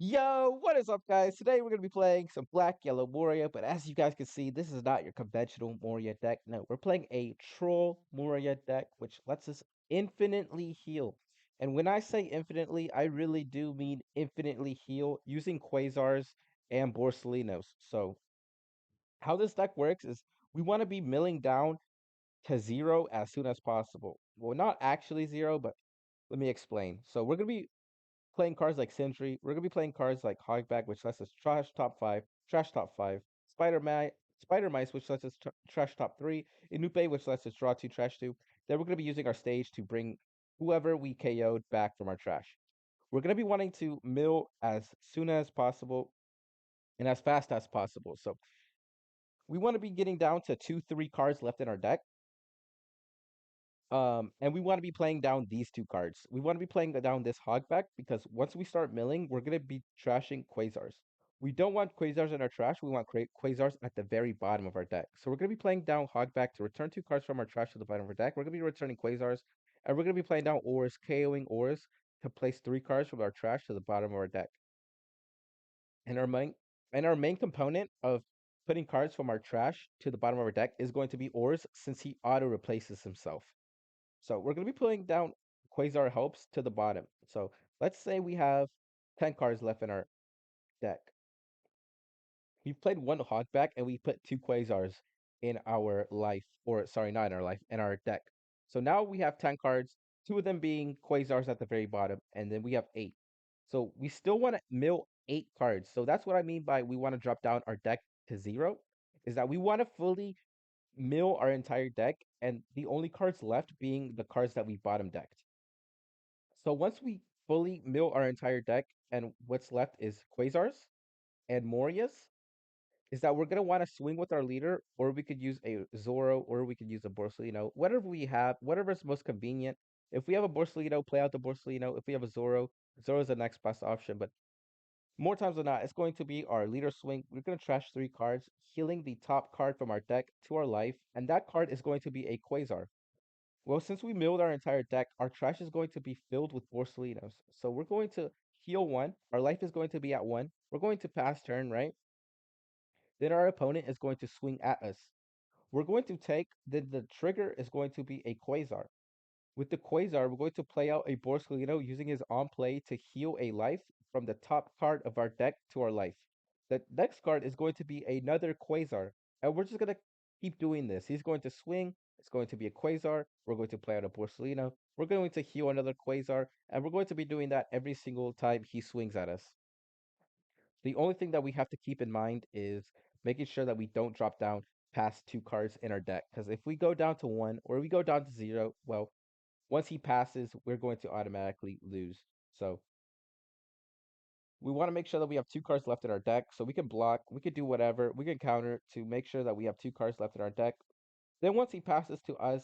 Yo, what is up, guys? Today we're going to be playing some Black Yellow Moria, but as you guys can see, this is not your conventional Moria deck. No, we're playing a Troll Moria deck, which lets us infinitely heal. And when I say infinitely, I really do mean infinitely heal using Quasars and Borsalinos. So, how this deck works is we want to be milling down to zero as soon as possible. Well, not actually zero, but let me explain. So, we're going to be playing cards like Sentry. We're gonna be playing cards like Hogback, which lets us trash top five, Spider Mice, which lets us trash top three, Inupe, which lets us draw two, trash two. Then we're gonna be using our stage to bring whoever we KO'd back from our trash. We're gonna be wanting to mill as soon as possible and as fast as possible. So we want to be getting down to 2, 3 cards left in our deck. And we want to be playing down these two cards. We want to be playing down this Hogback because once we start milling, we're going to be trashing Quasars. We don't want Quasars in our trash. We want Quasars at the very bottom of our deck. So we're going to be playing down Hogback to return 2 cards from our trash to the bottom of our deck. We're going to be returning Quasars, and we're going to be playing down Auras, KOing Auras to place 3 cards from our trash to the bottom of our deck. And our main component of putting cards from our trash to the bottom of our deck is going to be Auras since he auto replaces himself. So we're going to be putting down Quasar helps to the bottom. So let's say we have 10 cards left in our deck. We've played one Hogback and we put 2 Quasars in our life, or sorry, not in our life, in our deck. So now we have 10 cards, 2 of them being Quasars at the very bottom, and then we have 8. So we still want to mill 8 cards. So that's what I mean by we want to drop down our deck to zero, is that we want to fully mill our entire deck, and the only cards left being the cards that we bottom decked. So once we fully mill our entire deck and what's left is Quasars and Morias, is that we're gonna want to swing with our leader, or we could use a Zoro, or we could use a Borsellino, whatever we have, whatever's most convenient. If we have a Borsellino, play out the Borsellino. If we have a Zoro, Zoro's the next best option. But more times than not, it's going to be our leader swing. We're gonna trash 3 cards, healing the top card from our deck to our life, and that card is going to be a Quasar. Well, since we milled our entire deck, our trash is going to be filled with Borsalinos. So we're going to heal 1. Our life is going to be at 1. We're going to pass turn, right? Then our opponent is going to swing at us. We're going to take, then the trigger is going to be a Quasar. With the Quasar, we're going to play out a Borsellino using his on play to heal a life from the top card of our deck to our life. The next card is going to be another Quasar, and we're just going to keep doing this. He's going to swing, it's going to be a Quasar, we're going to play out a Borsellino, we're going to heal another Quasar, and we're going to be doing that every single time he swings at us. The only thing that we have to keep in mind is making sure that we don't drop down past 2 cards in our deck, because if we go down to 1 or we go down to 0, well, once he passes, we're going to automatically lose. So we want to make sure that we have 2 cards left in our deck so we can block, we can do whatever, we can counter to make sure that we have 2 cards left in our deck. Then once he passes to us,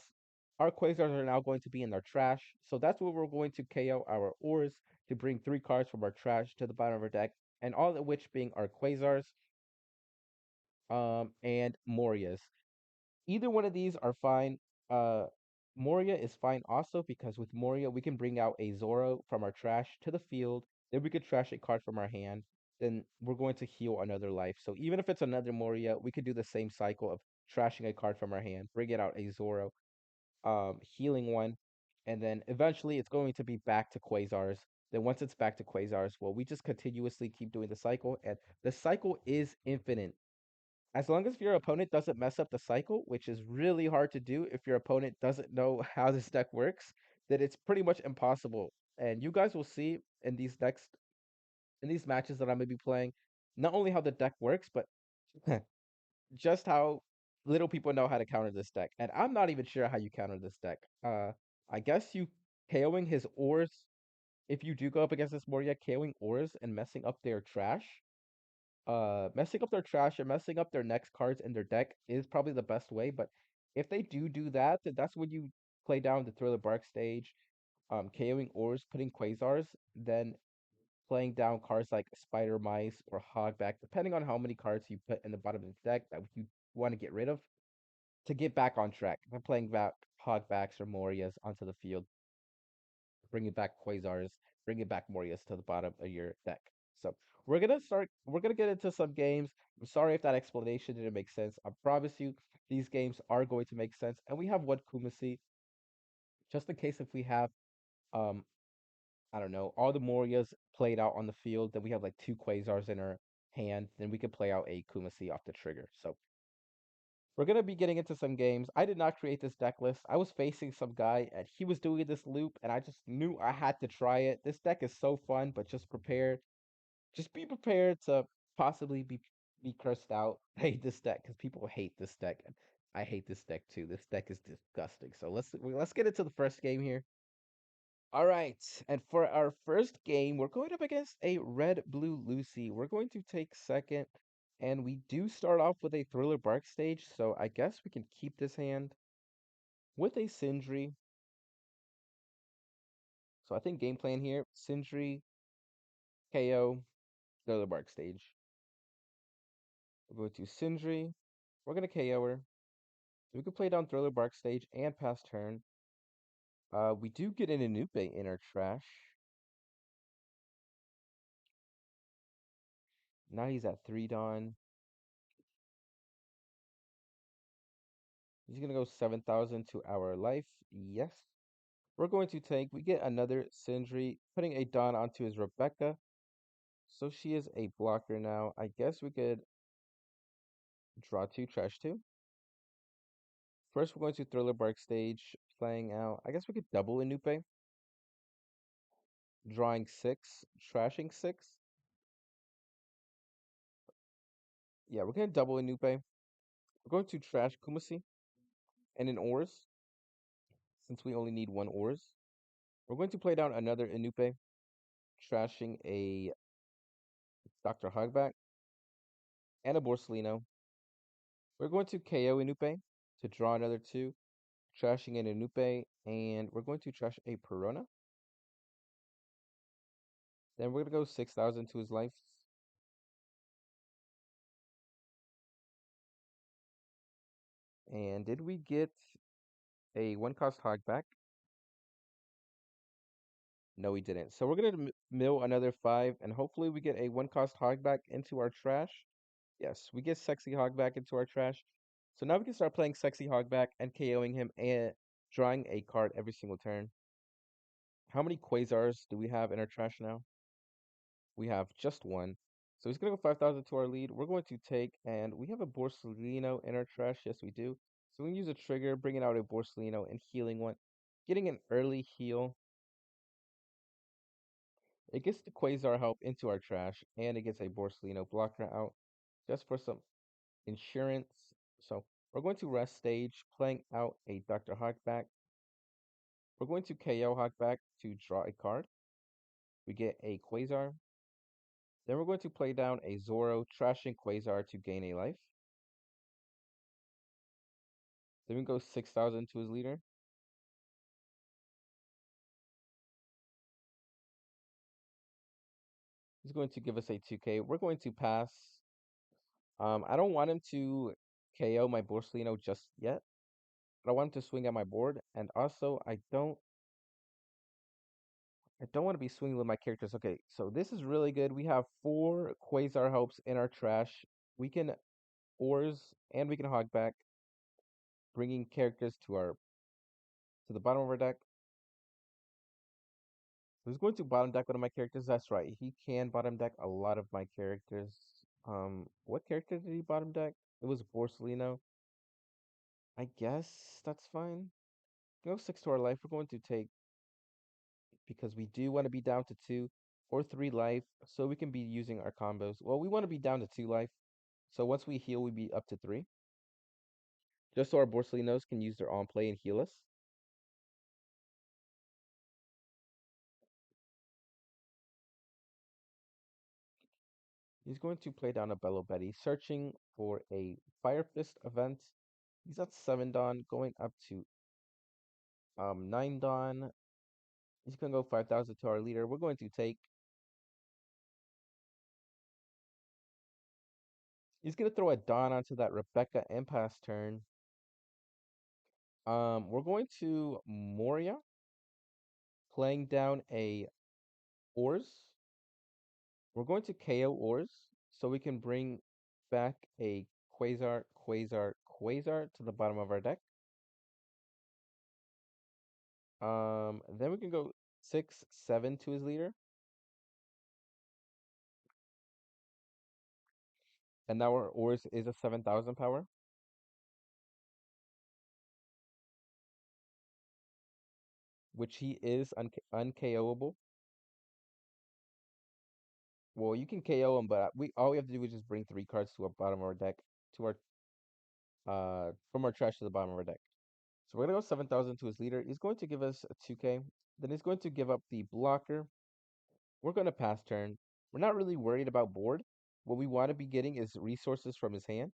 our Quasars are now going to be in our trash. So that's where we're going to KO our Ors to bring 3 cards from our trash to the bottom of our deck, and all of which being our Quasars and Morias. Either one of these are fine. Uh, Moria is fine also because with Moria we can bring out a Zoro from our trash to the field. Then we could trash a card from our hand. Then we're going to heal another life. So even if it's another Moria, we could do the same cycle of trashing a card from our hand, bringing out a Zoro, healing one, and then eventually it's going to be back to Quasars. Then once it's back to Quasars, well, we just continuously keep doing the cycle, and the cycle is infinite. As long as your opponent doesn't mess up the cycle, which is really hard to do if your opponent doesn't know how this deck works, then it's pretty much impossible. And you guys will see in these matches that I'm gonna be playing, not only how the deck works, but just how little people know how to counter this deck. And I'm not even sure how you counter this deck. I guess you KOing his ores if you do go up against this Moria, KOing ores and messing up their trash and messing up their next cards in their deck is probably the best way. But if they do that, then that's when you play down the Thriller Bark stage, KOing ores, putting Quasars, then playing down cards like Spider Mice or Hogback, depending on how many cards you put in the bottom of the deck that you want to get rid of to get back on track. By playing back Hogbacks or Morias onto the field, bringing back Quasars, bringing back Morias to the bottom of your deck. So we're gonna get into some games. I'm sorry if that explanation didn't make sense. I promise you these games are going to make sense. And we have one Kumasi, just in case if we have um I don't know, all the Morias played out on the field, then we have like two Quasars in our hand, then we could play out a Kumasi off the trigger. So we're gonna be getting into some games. I did not create this deck list. I was facing some guy and he was doing this loop and I just knew I had to try it. This deck is so fun, but just prepared. Just be prepared to possibly be cursed out. I hate this deck because people hate this deck. And I hate this deck too. This deck is disgusting. So let's get into the first game here. All right, and for our first game, we're going up against a red blue Lucy. We're going to take second, and we do start off with a Thriller Bark stage, so I guess we can keep this hand with a Sindri. So I think game plan here, Sindri, KO, Thriller Bark stage. We're going to Sindri. We're going to KO her. We can play down Thriller Bark stage and pass turn. We do get an Inupe in our trash. Now he's at 3 Dawn. He's going to go 7,000 to our life. Yes. We're going to take, we get another Sindri, putting a Dawn onto his Rebecca. So she is a blocker now. I guess we could draw two, trash two. First, we're going to Thriller Bark stage, playing out. I guess we could double Inupe, drawing six, trashing six. Yeah, we're going to double Inupe. We're going to trash Kumasi and an Ors, since we only need one Ors. We're going to play down another Inupe, trashing a Dr. Hogback and a Borsalino. We're going to KO Inupe to draw another two, trashing an Inupe, and we're going to trash a Perona. Then we're going to go 6,000 to his life. And did we get a one cost Hogback? No, we didn't. So we're going to mill another five, and hopefully we get a one cost Hogback into our trash. Yes, we get Sexy Hogback into our trash. So now we can start playing Sexy Hogback and KOing him and drawing a card every single turn. How many Quasars do we have in our trash now? We have just one. So he's going to go 5,000 to our lead. We're going to take, and we have a Borsalino in our trash. Yes, we do. So we can use a trigger, bringing out a Borsalino and healing one. Getting an early heal. It gets the Quasar help into our trash, and it gets a Borsalino blocker out just for some insurance. So we're going to rest stage, playing out a Dr. Hogback. We're going to KO Hogback to draw a card. We get a Quasar. Then we're going to play down a Zoro, trashing Quasar to gain a life. Then we go 6,000 to his leader. He's going to give us a 2K. We're going to pass. I don't want him to KO my Borsalino just yet. I want him to swing at my board, and also I don't want to be swinging with my characters. Okay, so this is really good. We have four Quasar helps in our trash. We can Ors and we can hog back, bringing characters to the bottom of our deck. Who's going to bottom deck one of my characters? That's right. He can bottom deck a lot of my characters. What character did he bottom deck? It was Borsalino. I guess that's fine. Go six to our life. We're going to take because we do want to be down to two or three life, so we can be using our combos. Well, we want to be down to two life, so once we heal, we be up to three, just so our Borsalinos can use their on play and heal us. He's going to play down a Bello Betty, searching for a Fire Fist event. He's at 7 Dawn, going up to 9 Dawn. He's going to go 5,000 to our leader. We're going to take. He's going to throw a Dawn onto that Rebecca and pass turn. We're going to Moria, playing down a Ors. We're going to KO ores so we can bring back a Quasar to the bottom of our deck. Then we can go 6-7 to his leader. And now our ores is a 7,000 power, which he is unKOable. Well, you can KO him, but we all we have to do is just bring 3 cards to our bottom of our deck, to our from our trash to the bottom of our deck. So we're gonna go 7,000 to his leader. He's going to give us a 2K. Then he's going to give up the blocker. We're gonna pass turn. We're not really worried about board. What we want to be getting is resources from his hand.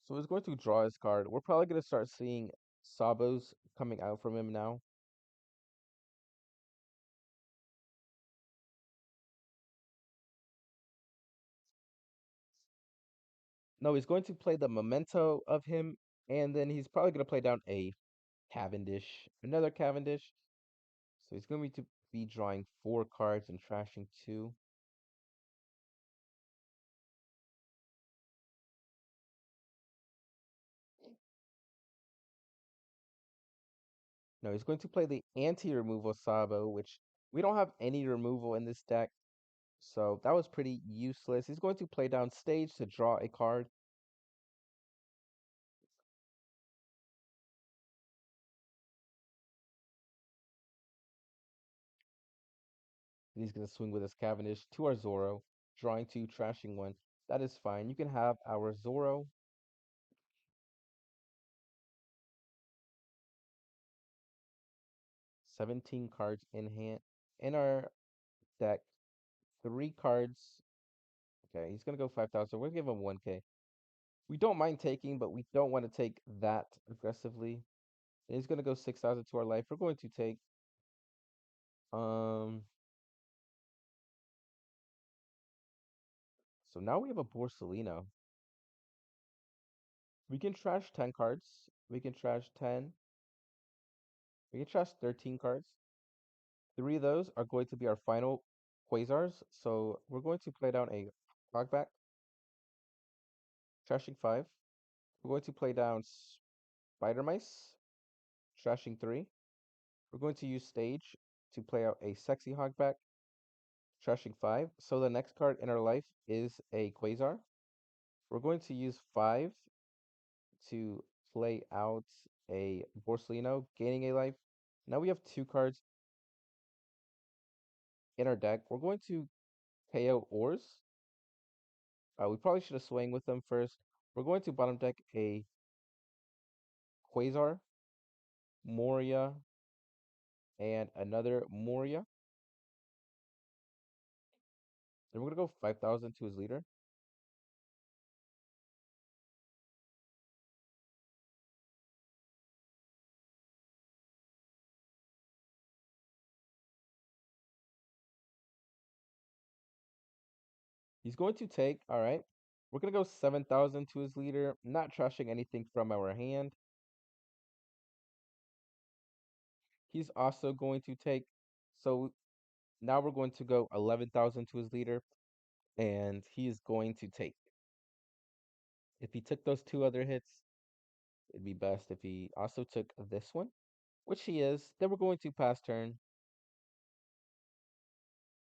So he's going to draw his card. We're probably gonna start seeing Sabos coming out from him now. No, he's going to play the memento of him, and then he's probably gonna play down a Cavendish, another Cavendish. So he's going to be drawing 4 cards and trashing 2. No, he's going to play the anti-removal Sabo, which we don't have any removal in this deck. So that was pretty useless. He's going to play down stage to draw a card. And he's going to swing with his Cavendish to our Zoro, drawing 2, trashing 1. That is fine. You can have our Zoro. 17 cards in hand. In our deck, 3 cards. Okay, he's going to go 5,000. We're going to give him 1K. We don't mind taking, but we don't want to take that aggressively. And he's going to go 6,000 to our life. We're going to take, um, so now we have a Borsalino. We can trash 10 cards. We can trash 10. We can trash 13 cards. 3 of those are going to be our final Quasars. So we're going to play down a Hogback, trashing 5. We're going to play down Spider Mice, trashing 3. We're going to use Stage to play out a Sexy Hogback, trashing 5. So the next card in our life is a Quasar. We're going to use 5 to play out a Borsellino, gaining a life. Now we have 2 cards in our deck. We're going to KO Ores. We probably should have swang with them first. We're going to bottom deck a Quasar, Moria, and another Moria. Then we're going to go 5,000 to his leader. He's going to take, all right. We're going to go 7,000 to his leader, not trashing anything from our hand. He's also going to take, so now we're going to go 11,000 to his leader, and he is going to take. If he took those 2 other hits, it'd be best if he also took this one, which he is. Then we're going to pass turn.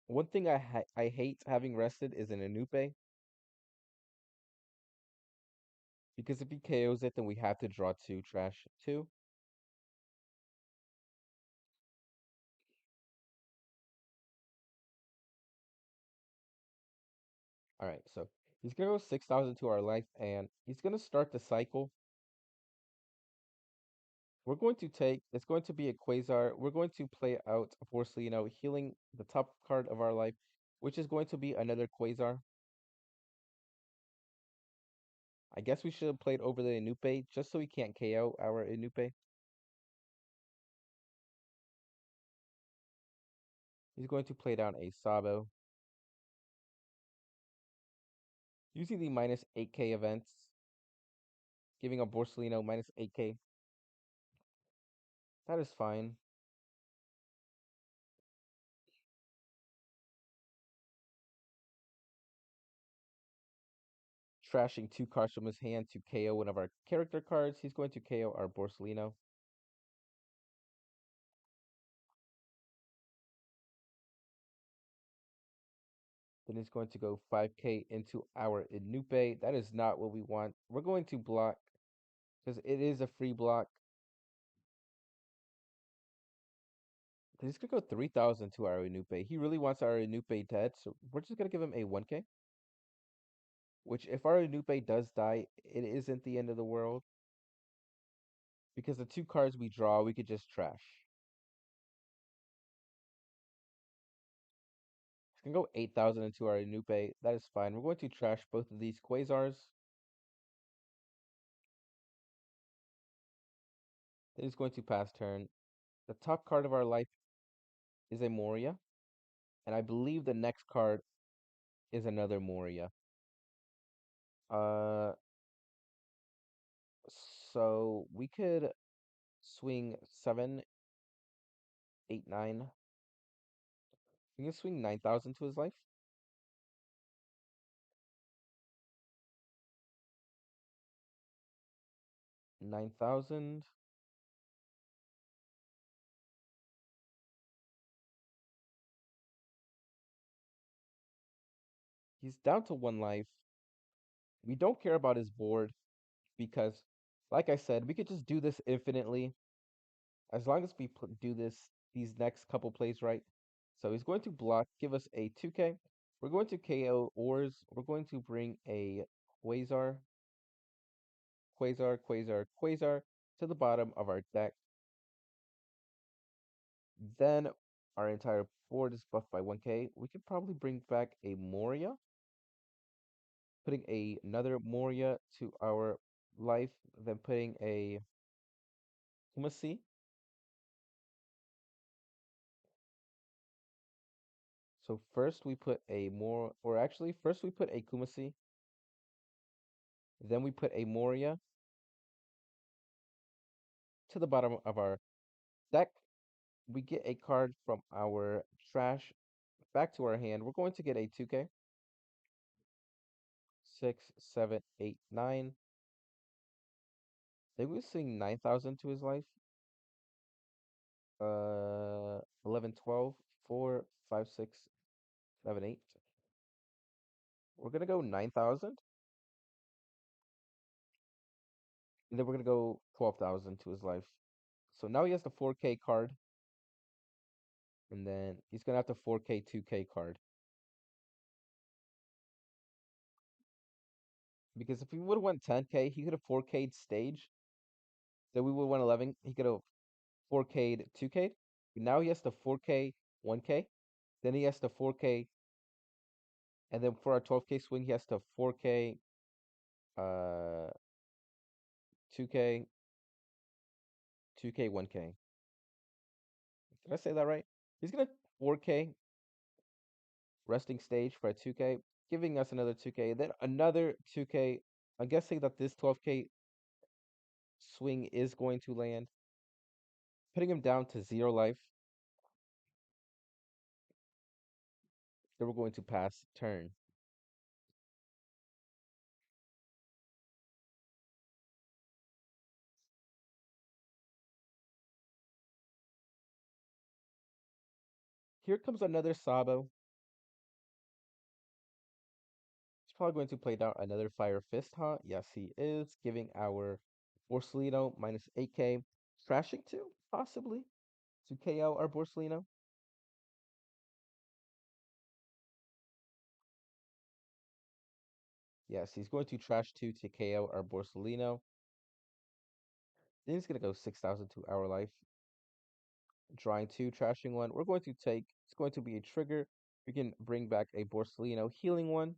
One thing I hate having rested is an Anupe, because if he KOs it, then we have to draw 2, trash 2. All right, so he's gonna go 6,000 to our life, and he's gonna start the cycle. We're going to take, it's going to be a Quasar. We're going to play out a Porcelino, healing the top card of our life, which is going to be another Quasar. I guess we should have played over the Inupe just so we can't KO our Inupe. He's going to play down a Sabo. Using the minus 8K events, giving a Borsalino minus 8K. That is fine. Trashing two cards from his hand to KO one of our character cards. He's going to KO our Borsellino. Then he's going to go 5k into our Inupe. That is not what we want. We're going to block because it is a free block. He's going to go 3000 to our Inupe. He really wants our Inupe dead, so we're just going to give him a 1k. Which, if our Inupe does die, it isn't the end of the world. Because the two cards we draw, we could just trash. He's going to go 8000 into our Inupe. That is fine. We're going to trash both of these Quasars. Then he's going to pass turn. The top card of our life is a Moria. And I believe the next card is another Moria. Uh, so we could swing 7, 8, 9. We can swing 9000 to his life. 9000. He's down to 1 life. We don't care about his board because, like I said, we could just do this infinitely as long as we do these next couple plays right. So he's going to block, give us a 2k. We're going to KO ores. We're going to bring a Quasar, Quasar to the bottom of our deck. Then our entire board is buffed by 1k. We could probably bring back a Moria, putting another Moria to our life, then putting a Kumasi. So first we put a more, or actually first we put a Kumasi, then we put a Moria to the bottom of our deck. We get a card from our trash back to our hand. We're going to get a 2k. 6, 7, 8, 9. Then we swing 9000 to his life. 11, 12, 4, 5, 6, 7, 8. We're gonna go 9000. And then we're gonna go 12,000 to his life. So now he has the 4k card. And then he's gonna have the 4k 2k card. Because if he would have went 10k, he could have 4k'd stage. Then we would have won 11. He could have 4k'd 2k. Now he has the 4k 1k. Then he has the 4k. And then for our 12k swing, he has the 4k 2k 2k 1k. Did I say that right? He's gonna 4k resting stage for a 2k, giving us another 2k, then another 2k. I'm guessing that this 12k swing is going to land, putting him down to 0 life. Then we're going to pass turn. Here comes another Sabo. He's probably going to play down another Fire Fist, huh? Yes, he is, giving our Borsellino minus 8k. Trashing 2, possibly, to KO our Borsellino. Yes, he's going to trash 2 to KO our Borsellino. Then he's going to go 6000 to our life. Drawing 2, trashing 1. We're going to take, it's going to be a trigger. We can bring back a Borsellino healing 1.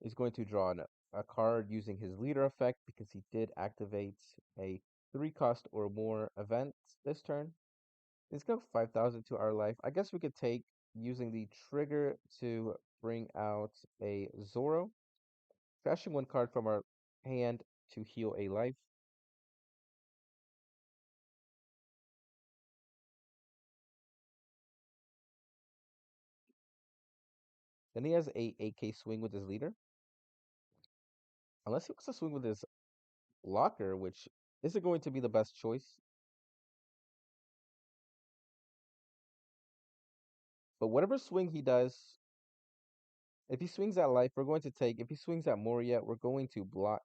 He's going to draw a card using his leader effect because he did activate a 3 cost or more event this turn. Let's go 5000 to our life. I guess we could take using the trigger to bring out a Zoro. Trashing 1 card from our hand to heal a life. Then he has a 8K swing with his leader. Unless he wants to swing with his locker, which isn't going to be the best choice. But whatever swing he does, if he swings at life, we're going to take. If he swings at Moria, we're going to block.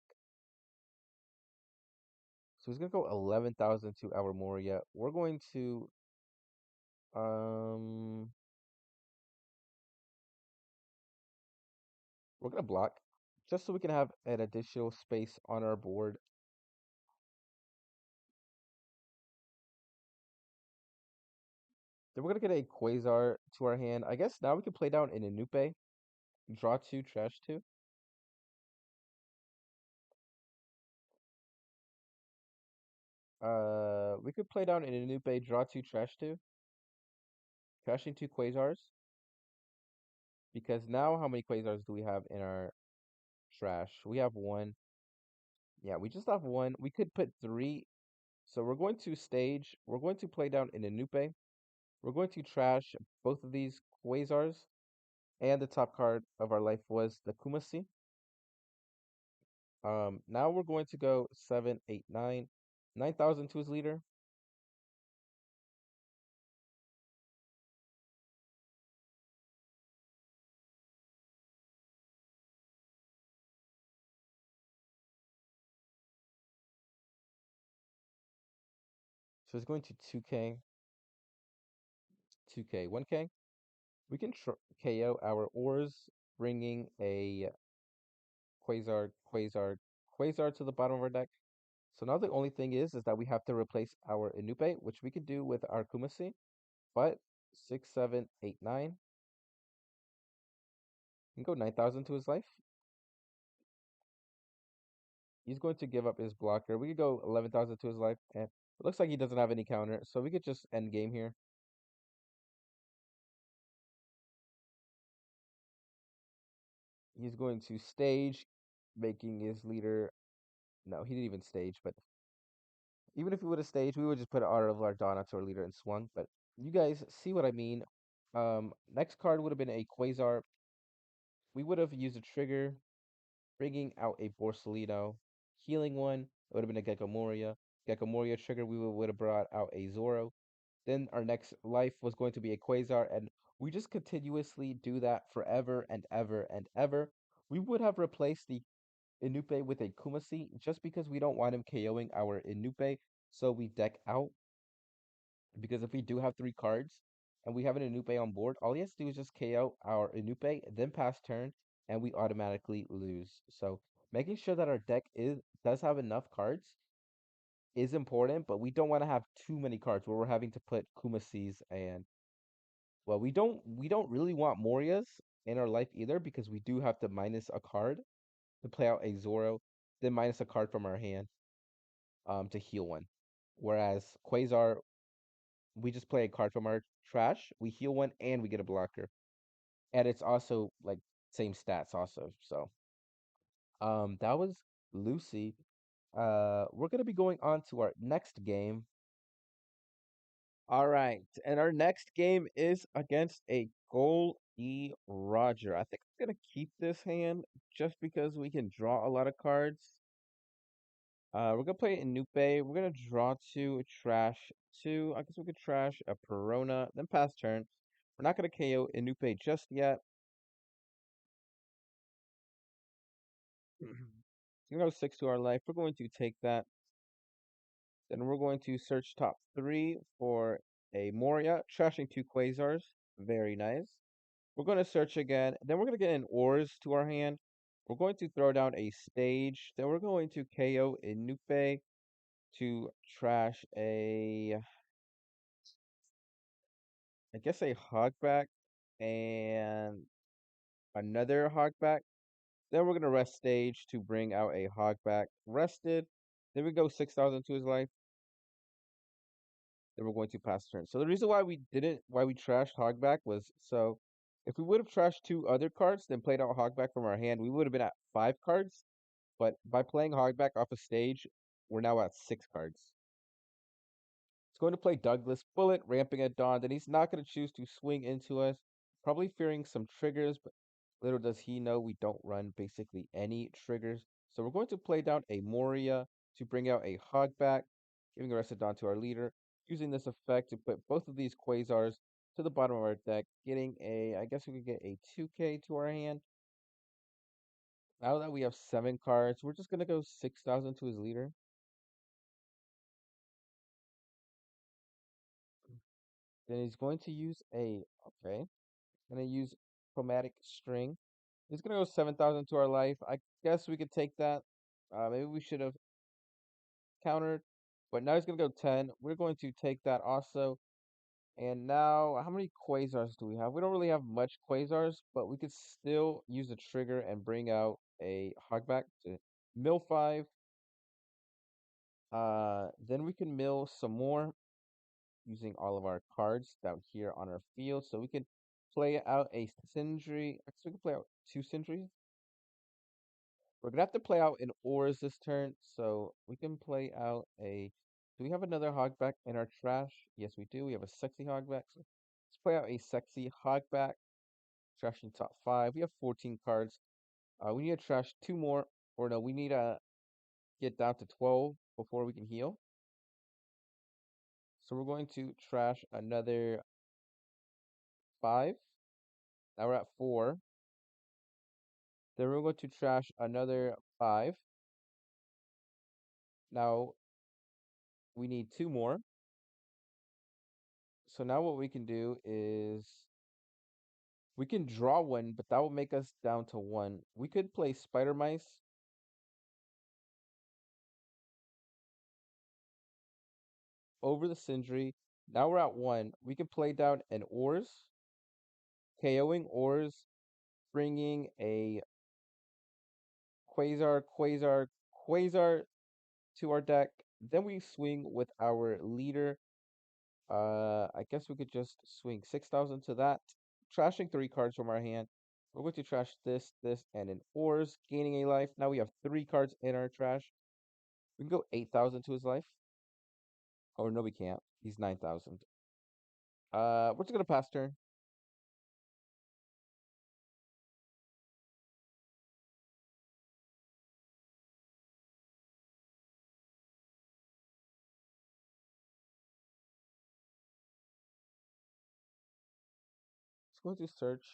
So he's gonna go 11,000 to our Moria. We're going to um we're gonna block just so we can have an additional space on our board. Then we're gonna get a Quasar to our hand. I guess now we can play down an Inupe, draw two, trash two. We could play down an Inupe, draw two, trash two, trashing two Quasars. Because now how many Quasars do we have in our trash? We have one. Yeah, we just have one. We could put three. So we're going to stage. We're going to play down an Inupe. We're going to trash both of these Quasars. And the top card of our life was the Kumasi. Now we're going to go 7, 8, 9. 9,000 to his leader. So it's going to 2K, 2K, 1K. We can KO our ores, bringing a Quasar, Quasar, Quasar to the bottom of our deck. So now the only thing is that we have to replace our Inupe, which we could do with our Kumasi. But 6, 7, 8, 9. You can go 9,000 to his life. He's going to give up his blocker. We could go 11,000 to his life, and it looks like he doesn't have any counter, so we could just end game here. He's going to stage, making his leader. No, he didn't even stage, but even if he would have staged, we would just put Art of Lardana to our leader and swung. But you guys see what I mean. Next card would have been a Quasar. We would have used a trigger, bringing out a Borsalino, healing one. It would have been a Gecko Moria. Gecko Moria trigger, we would have brought out a Zoro. Then our next life was going to be a Quasar, and we just continuously do that forever and ever and ever. We would have replaced the Inupe with a Kumasi just because we don't want him KOing our Inupe. So we deck out because if we do have three cards and we have an Inupe on board, all he has to do is just KO our Inupe, then pass turn, and we automatically lose. So making sure that our deck does have enough cards is important, but we don't want to have too many cards where we're having to put Kumasis and well, we don't really want Morias in our life either because we do have to minus a card to play out a Zoro, then minus a card from our hand to heal one. Whereas Quasar, we just play a card from our trash, we heal one, and we get a blocker. And it's also like same stats also. So that was Lucy. We're gonna be going on to our next game. All right, and our next game is against a Gol D Roger. I think I'm gonna keep this hand just because we can draw a lot of cards. We're gonna play in Nupe. We're gonna draw two, trash two. I guess we could trash a Perona, then pass turn. We're not gonna KO Inupe just yet. You know, 6 to our life. We're going to take that. Then we're going to search top three for a Moria, trashing two Quasars. Very nice. We're going to search again. Then we're going to get an Ores to our hand. We're going to throw down a stage. Then we're going to KO Inupe to trash I guess a Hogback and another Hogback. Then we're going to rest stage to bring out a Hogback rested. Then we go 6,000 to his life. Then we're going to pass turn. So the reason why we trashed Hogback was so if we would have trashed two other cards, then played out Hogback from our hand, we would have been at 5 cards. But by playing Hogback off a stage, we're now at 6 cards. He's going to play Douglas Bullet, ramping at dawn. Then he's not going to choose to swing into us, probably fearing some triggers. But Little does he know we don't run basically any triggers. So we're going to play down a Moria to bring out a Hogback, giving a Restodon to our leader, using this effect to put both of these Quasars to the bottom of our deck, getting a, I guess we could get a 2K to our hand. Now that we have 7 cards, we're just going to go 6,000 to his leader. Then he's going to use a, okay, going to use Chromatic String. He's going to go 7,000 to our life. I guess we could take that. Maybe we should have countered, but now he's going to go 10. We're going to take that also. And now, how many Quasars do we have? We don't really have much Quasars, but we could still use a trigger and bring out a Hogback to mill 5. Then we can mill some more using all of our cards down here on our field. So we can play out a Sindri. Actually, we can play out 2 Sindris. We're gonna have to play out an Ors this turn, so we can play out a. Do we have another Hogback in our trash? Yes, we do. We have a sexy Hogback. So let's play out a sexy Hogback. Trashing top 5. We have 14 cards. We need to trash 2 more, or no, we need to get down to 12 before we can heal. So we're going to trash another 5. Now we're at 4. Then we're going to trash another 5. Now we need 2 more. So now what we can do is we can draw one, but that will make us down to 1. We could play Spider Mice over the Sindri. Now we're at 1. We can play down an Ors, KOing Ors, bringing a Quasar to our deck. Then we swing with our leader. I guess we could just swing 6,000 to that, trashing 3 cards from our hand. We're going to trash this, and an Ors, gaining a life. Now we have 3 cards in our trash. We can go 8,000 to his life. Oh, no, we can't. He's 9,000. We're just gonna pass turn. Just going to search.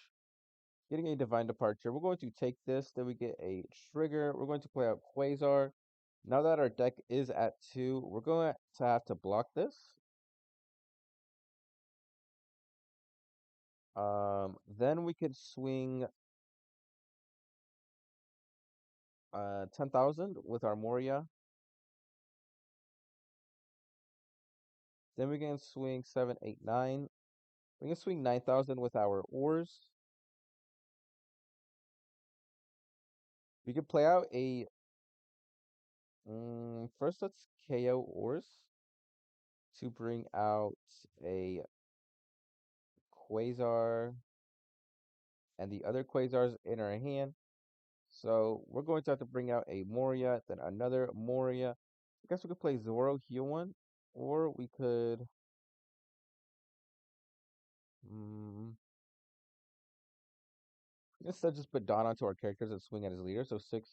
Getting a Divine Departure. We're going to take this. Then we get a trigger. We're going to play out Quasar. Now that our deck is at 2, we're going to have to block this. Then we could swing 10,000 with our Moria. Then we can swing 7, 8, 9. We can swing 9,000 with our Ors. We could play out a. First, let's KO Ors to bring out a Quasar and the other Quasars in our hand. So we're going to have to bring out a Moria, then another Moria. I guess we could play Zoro, heal one, or we could. Mm, Instead, just put Don onto our characters and swing at his leader. So 6,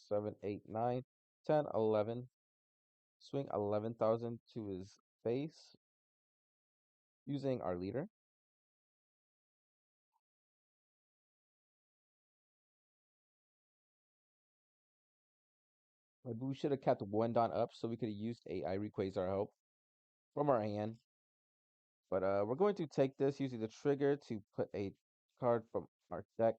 7, 8, 9, 10, 11. Swing 11,000 to his face using our leader. Maybe we should have kept one Don up so we could have used a Irie Quasar help from our hand. But we're going to take this using the trigger to put a card from our deck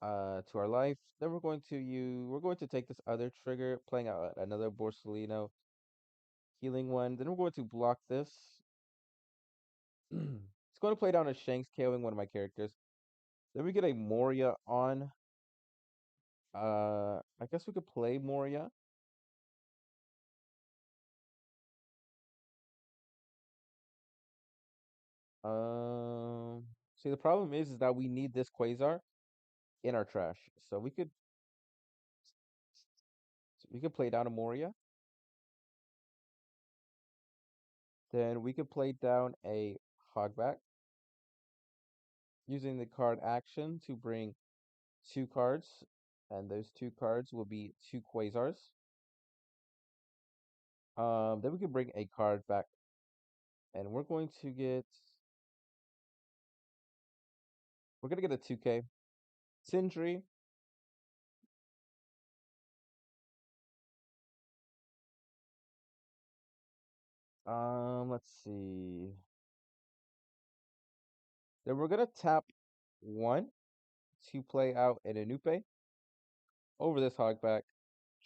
to our life. Then we're going to take this other trigger, playing out another Borsellino healing one. Then we're going to block this. It's going to play down a Shanks KOing one of my characters. Then we get a Moria on. I guess we could play Moria. See, the problem is that we need this Quasar in our trash. So we could play down a Moria. Then we could play down a Hogback using the card action to bring two cards, and those two cards will be two Quasars. Then we can bring a card back, and we're gonna get a 2K. Sindri. Let's see. Then we're gonna tap one to play out an Anupe over this hogback.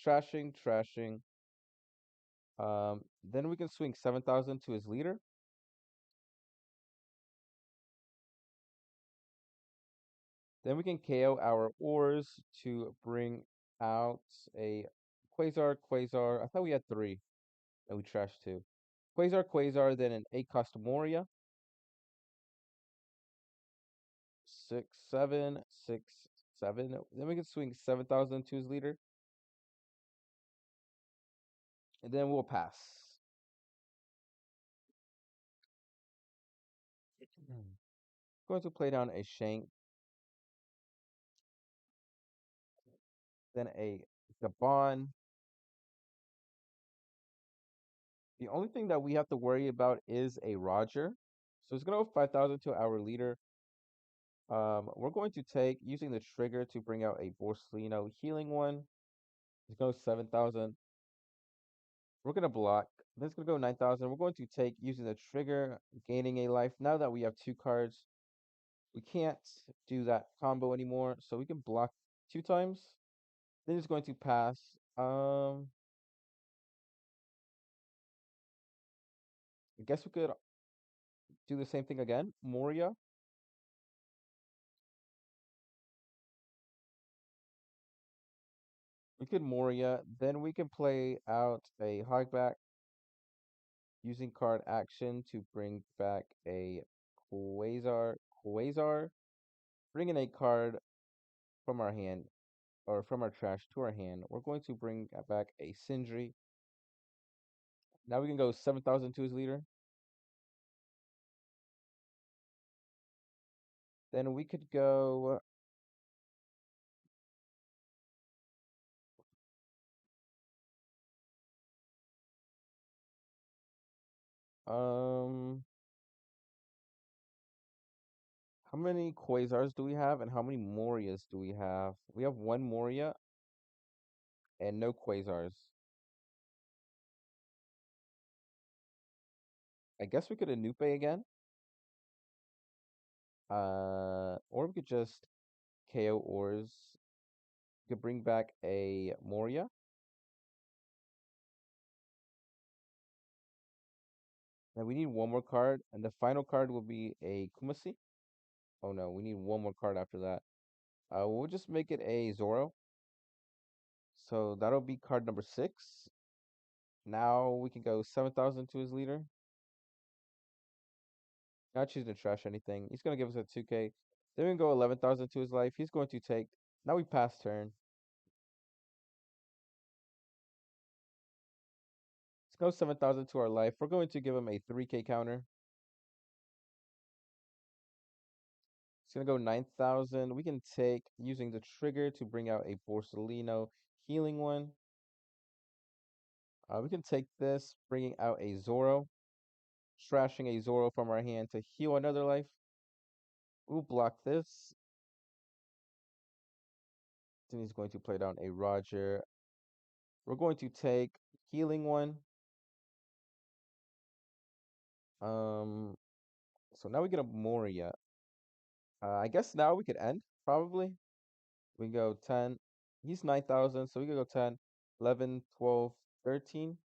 Trashing, trashing. Then we can swing 7,000 to his leader. Then we can KO our ores to bring out a Quasar, Quasar. I thought we had three, and we trashed two. Quasar, Quasar, then an 8 cost Moria. 6, 7, 6, 7. Then we can swing 7,000 to his leader. And then we'll pass. Going to play down a Shank, then a Gabon. The only thing that we have to worry about is a Roger. So it's going to go 5,000 to our leader. We're going to take, using the trigger to bring out a Borsellino healing one. It's going to go 7,000. We're going to block. Then it's going to go 9,000. We're going to take, using the trigger, gaining a life. Now that we have two cards, we can't do that combo anymore. So we can block two times. Then it's going to pass. I guess we could do the same thing again. Moria. We could Moria. Then we can play out a Hogback using card action to bring back a Quasar. Quasar. Bringing a card from our hand or from our trash to our hand. We're going to bring back a Sindri. Now we can go 7,000 to his leader. Then we could go. Um, how many Quasars do we have, and how many Morias do we have? We have one Moria and no Quasars. I guess we could Anupe again. Or we could just KO ores. We could bring back a Moria. And we need one more card, and the final card will be a Kumasi. Oh no, we need one more card after that. We'll just make it a Zoro. So that'll be card number 6. Now we can go 7,000 to his leader. Not choosing to trash anything. He's gonna give us a 2K. Then we can go 11,000 to his life. He's going to take. Now we pass turn. Let's go 7,000 to our life. We're going to give him a 3K counter. It's gonna go 9,000. We can take using the trigger to bring out a Borsellino healing one. We can take this, bringing out a Zoro, trashing a Zoro from our hand to heal another life. We'll block this. Then he's going to play down a Roger. We're going to take healing one. Um, so now we get a Moria. I guess now we could end, probably. We go 10. He's 9,000, so we could go 10, 11, 12, 13.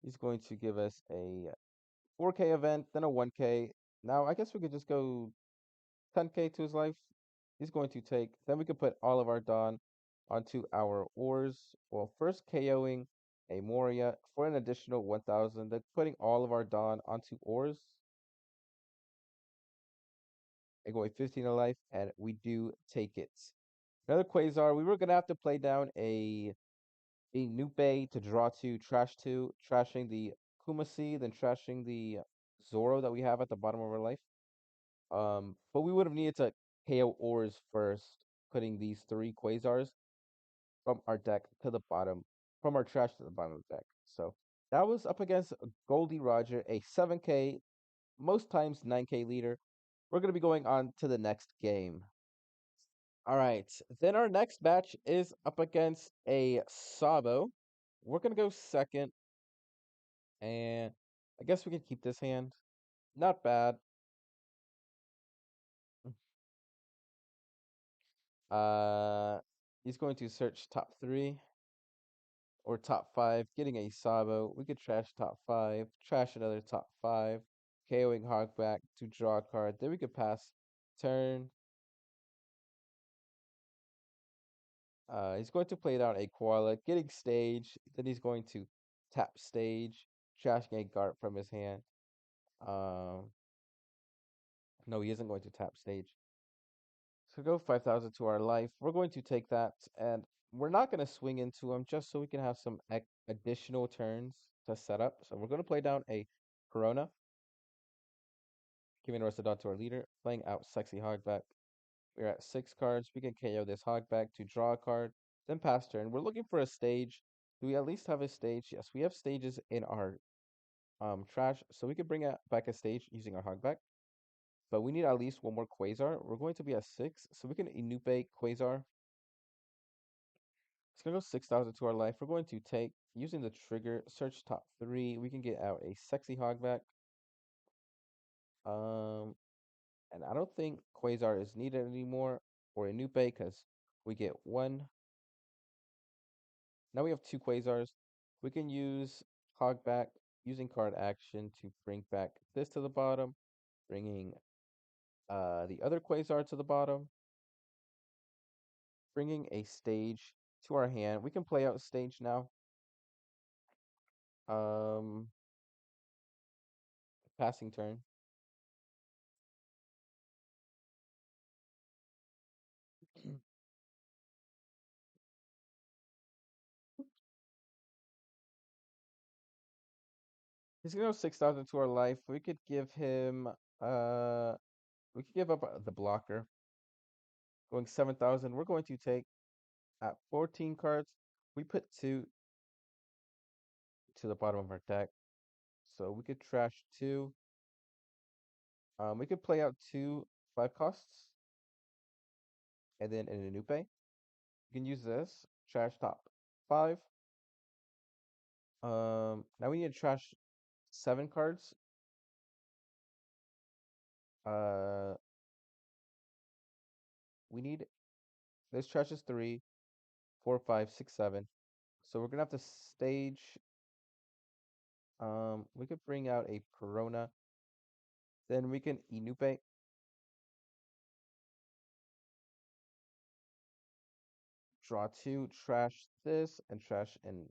He's going to give us a 4K event, then a 1K. Now I guess we could just go 10K to his life. He's going to take. Then we could put all of our Dawn onto our ores. Well, first KOing a Moria for an additional 1,000. Then putting all of our Dawn onto ores. And going 15 to life, and we do take it. Another Quasar. We were gonna have to play down a Nupe to draw two, trash two, trashing the Kumasi, then trashing the Zoro that we have at the bottom of our life. But we would have needed to KO ores first, putting these three Quasars from our deck to the bottom, from our trash to the bottom of the deck. So that was up against Goldie Roger, a 7K, most times 9K leader. We're going to be going on to the next game. All right. Then our next match is up against a Sabo. We're going to go second, and I guess we can keep this hand. Not bad. Uh, he's going to search top three or top five, getting a Sabo. We could trash top five, trash another top five, KOing Hogback to draw a card. Then we could pass turn. He's going to play down a Koala, getting stage. Then he's going to tap stage, trashing a Gart from his hand. Um, no, he isn't going to tap stage. So go 5,000 to our life. We're going to take that, and we're not going to swing into him just so we can have some additional turns to set up. So we're going to play down a Corona, giving Rostodon to our leader, playing out Sexy Hogback. We're at 6 cards. We can KO this Hogback to draw a card, then pass turn. We're looking for a stage. Do we at least have a stage? Yes, we have stages in our trash, so we could bring back a stage using our Hogback. But we need at least one more Quasar. We're going to be at 6, so we can Inupe Quasar. It's gonna go 6,000 to our life. We're going to take, using the trigger, search top 3. We can get out a Sexy Hogback. Um, and I don't think Quasar is needed anymore, or Inupe, because we get 1. Now we have 2 Quasars. We can use Hogback, using card action to bring back this to the bottom, bringing the other Quasar to the bottom, bringing a stage to our hand. We can play out stage now. Um, Passing turn. He's gonna go 6,000 to our life. We could give him we could give up the blocker. Going 7,000. We're going to take at 14 cards. We put 2 to the bottom of our deck. So we could trash 2. We could play out 2 5 costs and then an Inupe. You can use this. Trash top 5. Now we need to trash 7 cards. Uh we need this trash is 3, 4, 5, 6, 7. So we're gonna have to stage. We could bring out a Corona. Then we can Inupe, draw 2, trash this, and trash and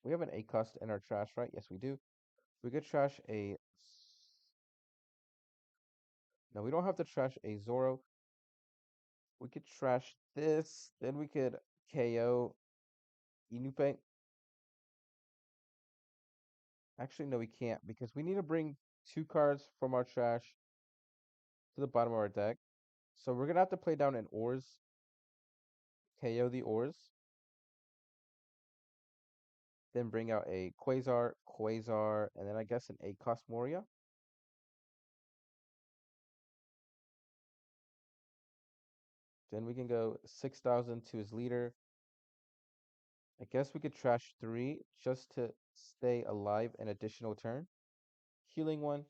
we have an A cost in our trash, right? Yes, we do. We could trash a. No, we don't have to trash a Zoro. We could trash this. Then we could KO Inupe. Actually, no, we can't because we need to bring 2 cards from our trash to the bottom of our deck. So we're gonna have to play down an Ores, KO the Ores, then bring out a Quasar, and then I guess an A cost Moria. Then we can go 6,000 to his leader. I guess we could trash 3 just to stay alive an additional turn. Healing 1.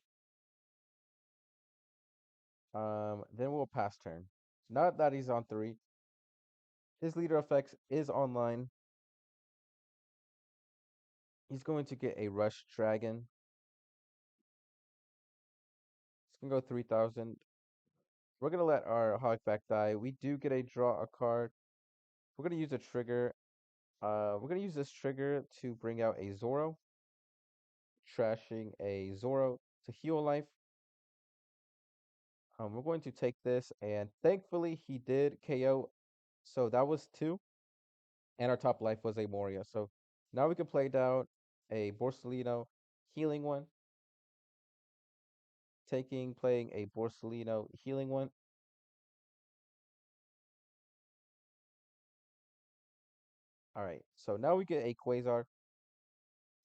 Then we'll pass turn. Not that he's on 3. His leader effects is online. He's going to get a Rush Dragon. It's gonna go 3,000. We're gonna let our Hogback die. We do get a draw a card. We're gonna use a trigger. We're gonna use this trigger to bring out a Zoro. Trashing a Zoro to heal life. We're going to take this, and thankfully he did KO. So that was 2, and our top life was a Moria. So now we can play down a Borsalino. healing one, playing a Borsellino, healing one. All right, so now we get a Quasar.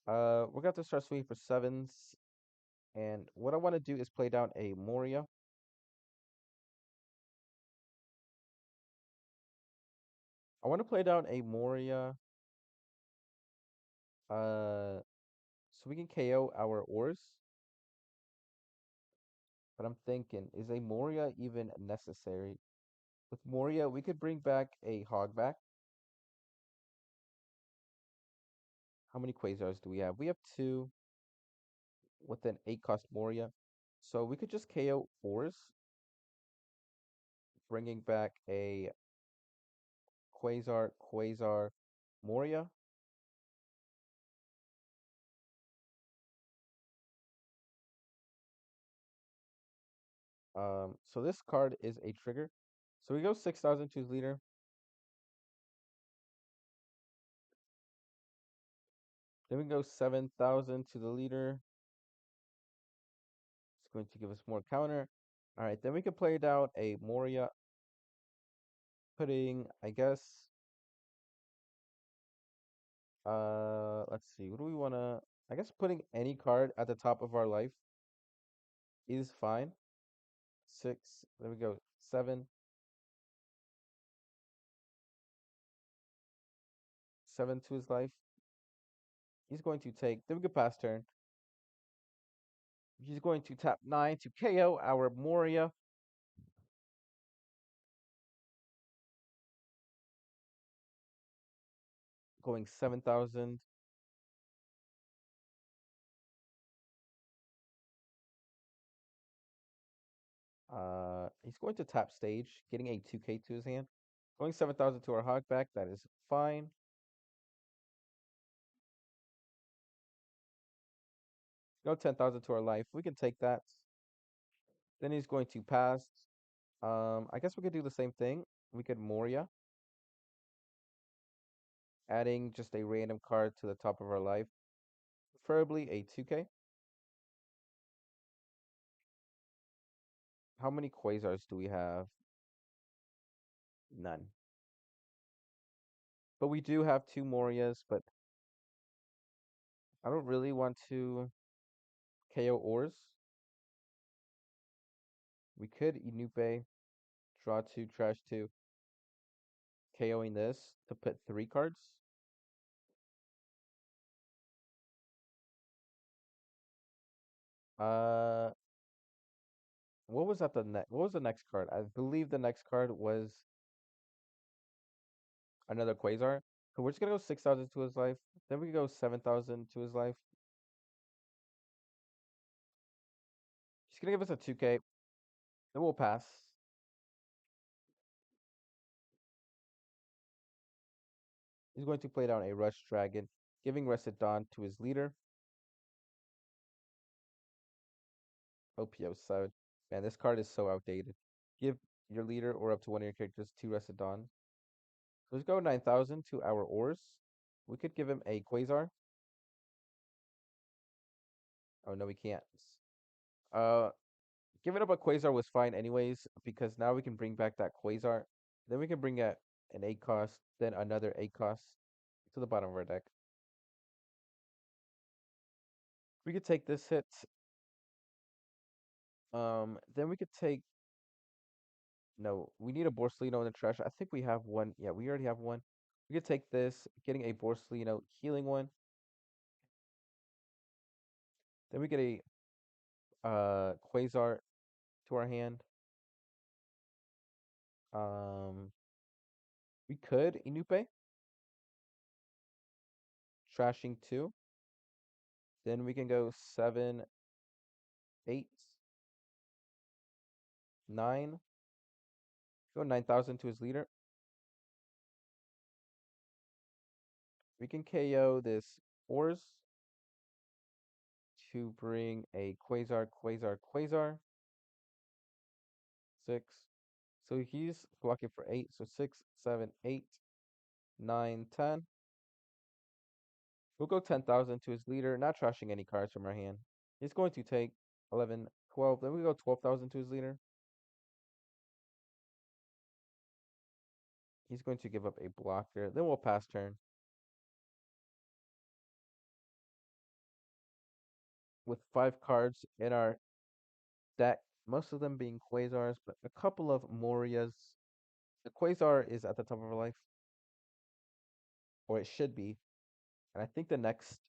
We're going to start swinging for sevens, and what I want to do is play down a Moria. I want to play down a Moria, so we can KO our ores. But I'm thinking, is a Moria even necessary? With Moria, we could bring back a Hogback. How many Quasars do we have? We have two with an 8 cost Moria. So we could just KO ores, bringing back a Quasar, Moria. So this card is a trigger. So we go 6,000 to his leader. Then we go 7,000 to the leader. It's going to give us more counter. All right, then we can play down a Moria, putting, I guess, let's see, what do we wanna, I guess putting any card at the top of our life is fine. Six, there we go, seven, seven to his life. He's going to take, then we can pass turn. He's going to tap nine to KO our Moria. Going 7,000. He's going to tap stage, getting a 2K to his hand. Going 7,000 to our Hogback, that is fine. Go 10,000 to our life. We can take that. Then he's going to pass. I guess we could do the same thing. We could Moria, adding just a random card to the top of our life, preferably a 2K. How many Quasars do we have? None. But we do have two Morias, but I don't really want to KO ores. We could Inupe, draw two, trash two, KOing this to put three cards. Uh, what was that the next? What was the next card? I believe the next card was another Quasar. So we're just gonna go 6,000 to his life. Then we can go 7,000 to his life. He's gonna give us a 2K. Then we'll pass. He's going to play down a Rush Dragon, giving Rested Dawn to his leader, OP07. Man, this card is so outdated. Give your leader or up to one of your characters two Rested Dawn. So let's go 9,000 to our ores. We could give him a Quasar. Oh, no, we can't. Uh, Giving up a Quasar was fine anyways, because now we can bring back that Quasar. Then we can bring out an 8 cost, then another 8 cost to the bottom of our deck. We could take this hit. Then we could take. No, we need a Borsellino in the trash. I think we have one. Yeah, we already have one. We could take this, getting a Borsellino healing one. Then we get a Quasar to our hand. Um, we could Inupe, trashing two. Then we can go seven, eight, nine. Go 9,000 to his leader. We can KO this Ors to bring a Quasar. Six. So he's blocking for eight. So 6, 7, 8, 9, 10. We'll go 10,000 to his leader, not trashing any cards from our hand. He's going to take 11, 12. Then we go 12,000 to his leader. He's going to give up a blocker. Then we'll pass turn. With 5 cards in our deck, most of them being Quasars, but a couple of Morias. The Quasar is at the top of our life, or it should be. And I think the next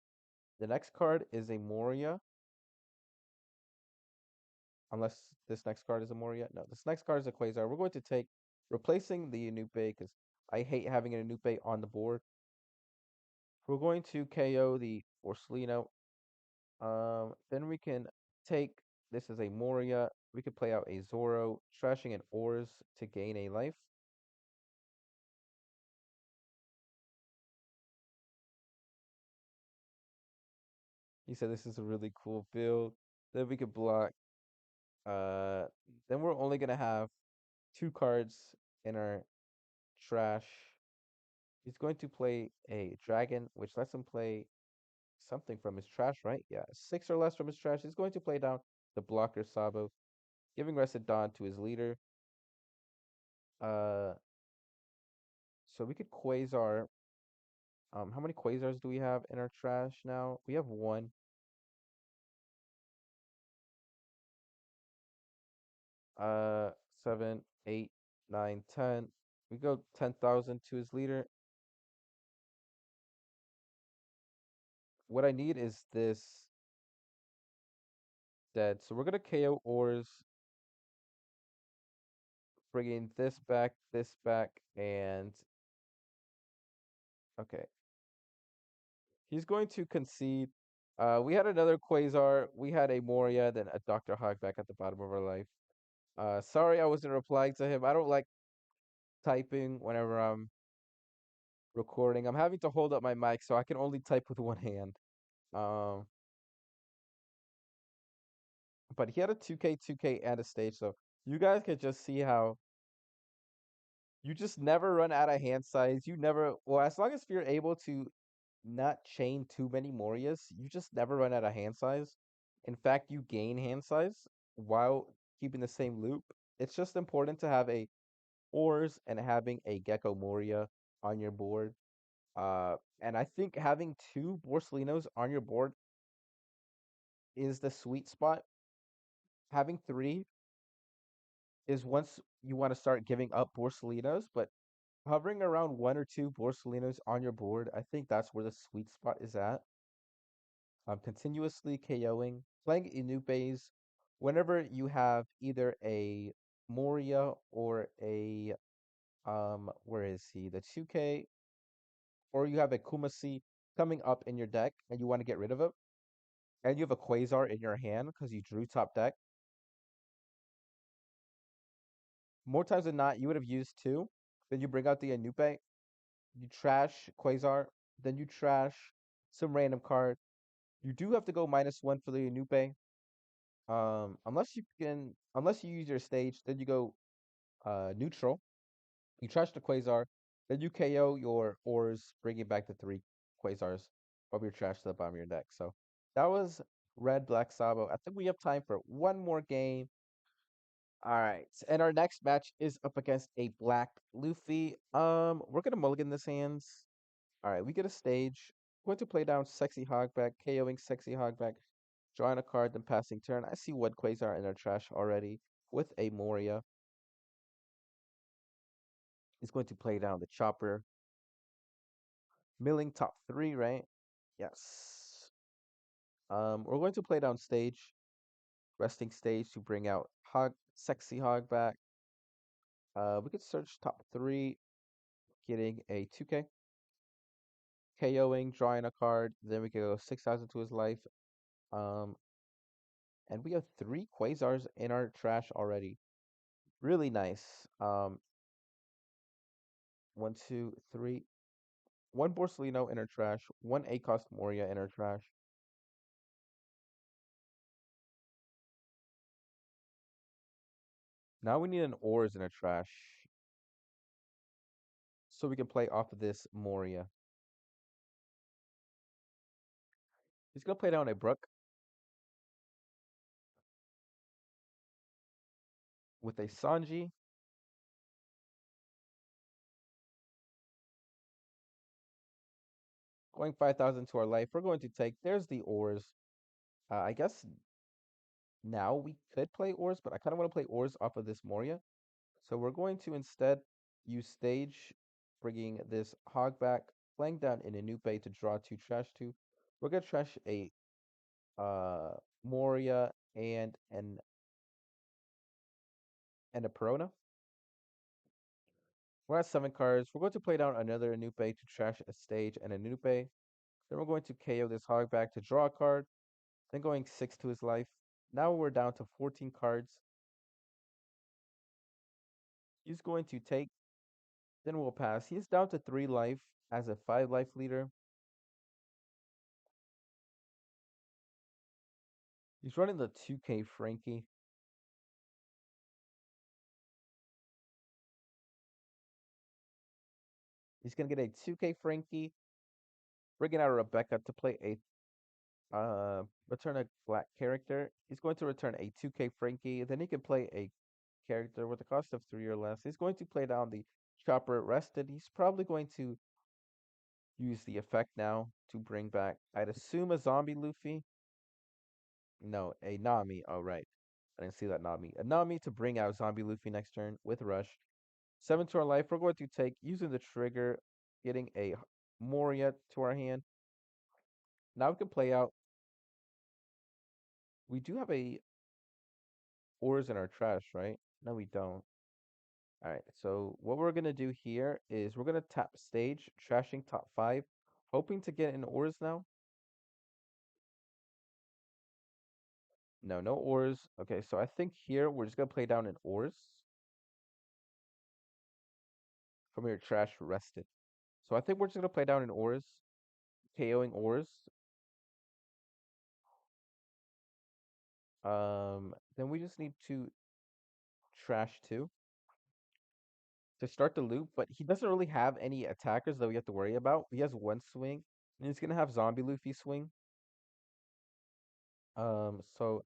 card is a Moria, unless this next card is a Moria. No, this next card is a Quasar. We're going to take replacing the Inupe because I hate having an Inupe on the board. We're going to KO the Orslino. Then we can take this is a Moria. We could play out a Zoro, trashing an Ors to gain a life. He said this is a really cool build. Then we could block. Uh, then we're only gonna have 2 cards in our trash. He's going to play a dragon, which lets him play something from his trash, right? Yeah, 6 or less from his trash. He's going to play down the blocker Sabo, giving Rested Dawn to his leader. Uh, so we could Quasar. How many Quasars do we have in our trash now? We have one. Uh, 7, 8, 9, 10. We go 10,000 to his leader. What I need is this dead. So we're gonna KO Ors, bringing this back, and okay. He's going to concede. We had another Quasar. We had a Moria, then a Dr. Hogback at the bottom of our life. Sorry I wasn't replying to him. I don't like typing whenever I'm recording. I'm having to hold up my mic, so I can only type with one hand. Um, but he had a 2K, 2K, and a stage, so you guys could just see how you just never run out of hand size. You never, well, as long as you're able to not chain too many Morias, you just never run out of hand size. In fact, you gain hand size while keeping the same loop. It's just important to have a Ors and having a Gecko Moria on your board. And I think having 2 Borsalinos on your board is the sweet spot. Having 3 is once you want to start giving up Borsalinos, but hovering around 1 or 2 Borsalinos on your board, I think that's where the sweet spot is at. Continuously KOing, playing Inupes whenever you have either a Moria or a where is he? The 2K, or you have a Kumasi coming up in your deck and you want to get rid of it, and you have a Quasar in your hand because you drew top deck. More times than not, you would have used 2. Then you bring out the Inupe, you trash Quasar, then you trash some random card. You do have to go -1 for the Inupe. Unless you use your stage, then you go neutral. You trash the Quasar, then you KO your Ors, bringing back the 3 Quasars from your trash to the bottom of your deck. So that was Red Black Sabo. I think we have time for one more game. All right, and our next match is up against a Black Luffy. We're gonna mulligan this hands. All right, we get a stage. Going to play down Sexy Hogback, KOing Sexy Hogback, drawing a card, then passing turn. I see one Quasar in our trash already with a Moria. He's going to play down the Chopper. Milling top 3, right? Yes. We're going to play down stage, resting stage to bring out Sexy Hogback. We could search top 3, getting a 2K. KOing, drawing a card. Then we can go 6,000 to his life. Um, and we have 3 Quasars in our trash already. Really nice. One, two, three. One Borsellino in our trash. One Acost Moria in our trash. Now we need an Ors in our trash so we can play off of this Moria. He's gonna play down a Brook with a Sanji, going 5,000 to our life. We're going to take. There's the ores. I guess now we could play ores, but I kind of want to play ores off of this Moria. So we're going to instead use stage, bringing this hog back, playing down in a new bay to draw two trash two. We're gonna trash a uh Moria and a Perona. We're at 7 cards. We're going to play down another Anupe to trash a stage and a Anupe. Then we're going to KO this hog back to draw a card. Then going 6 to his life. Now we're down to 14 cards. He's going to take. Then we'll pass. He's down to 3 life as a 5 life leader. He's running the 2K Frankie. He's going to get a 2K Frankie. Bringing out Rebecca to play a return a black character. He's going to return a 2K Frankie. Then he can play a character with a cost of 3 or less. He's going to play down the Chopper Rested. He's probably going to use the effect now to bring back, I'd assume, a zombie Luffy. No, a Nami. Oh, right. I didn't see that Nami. A Nami to bring out zombie Luffy next turn with Rush. 7 to our life. We're going to take, using the trigger, getting a Moria to our hand. Now we can play out. We do have a ores in our trash, right? No, we don't. All right, so what we're gonna do here is we're gonna tap stage, trashing top 5, hoping to get an ores now. No, no ores. Okay, so I think here we're just gonna play down an ores from your trash rested. So I think we're just gonna play down an ores, KOing ores. Then we just need to trash 2 to start the loop, but he doesn't really have any attackers that we have to worry about. He has one swing, and he's gonna have zombie Luffy swing. So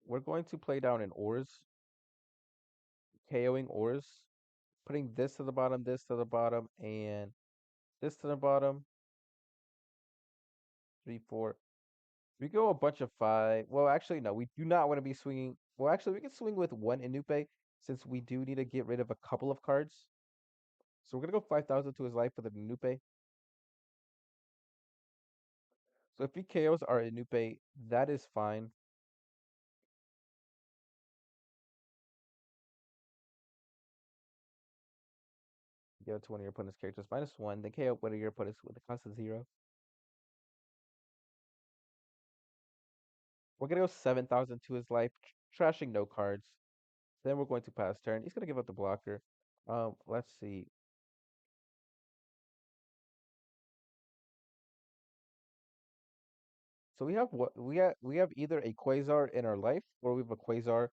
we're going to play down an ores, KOing ores, putting this to the bottom, this to the bottom, and this to the bottom. 3, 4. We go a bunch of 5. Well, actually, no, we do not want to be swinging. Well, actually, we can swing with one Inupe since we do need to get rid of a couple of cards. So we're gonna go 5,000 to his life for the Inupe. So if he KOs our Inupe, that is fine. Go to one of your opponent's characters -1. Then KO one of your opponents with a cost of 0. We're gonna go 7,000 to his life, trashing no cards. Then we're going to pass turn. He's gonna give up the blocker. Let's see. So we have what we have either a Quasar in our life or we have a Quasar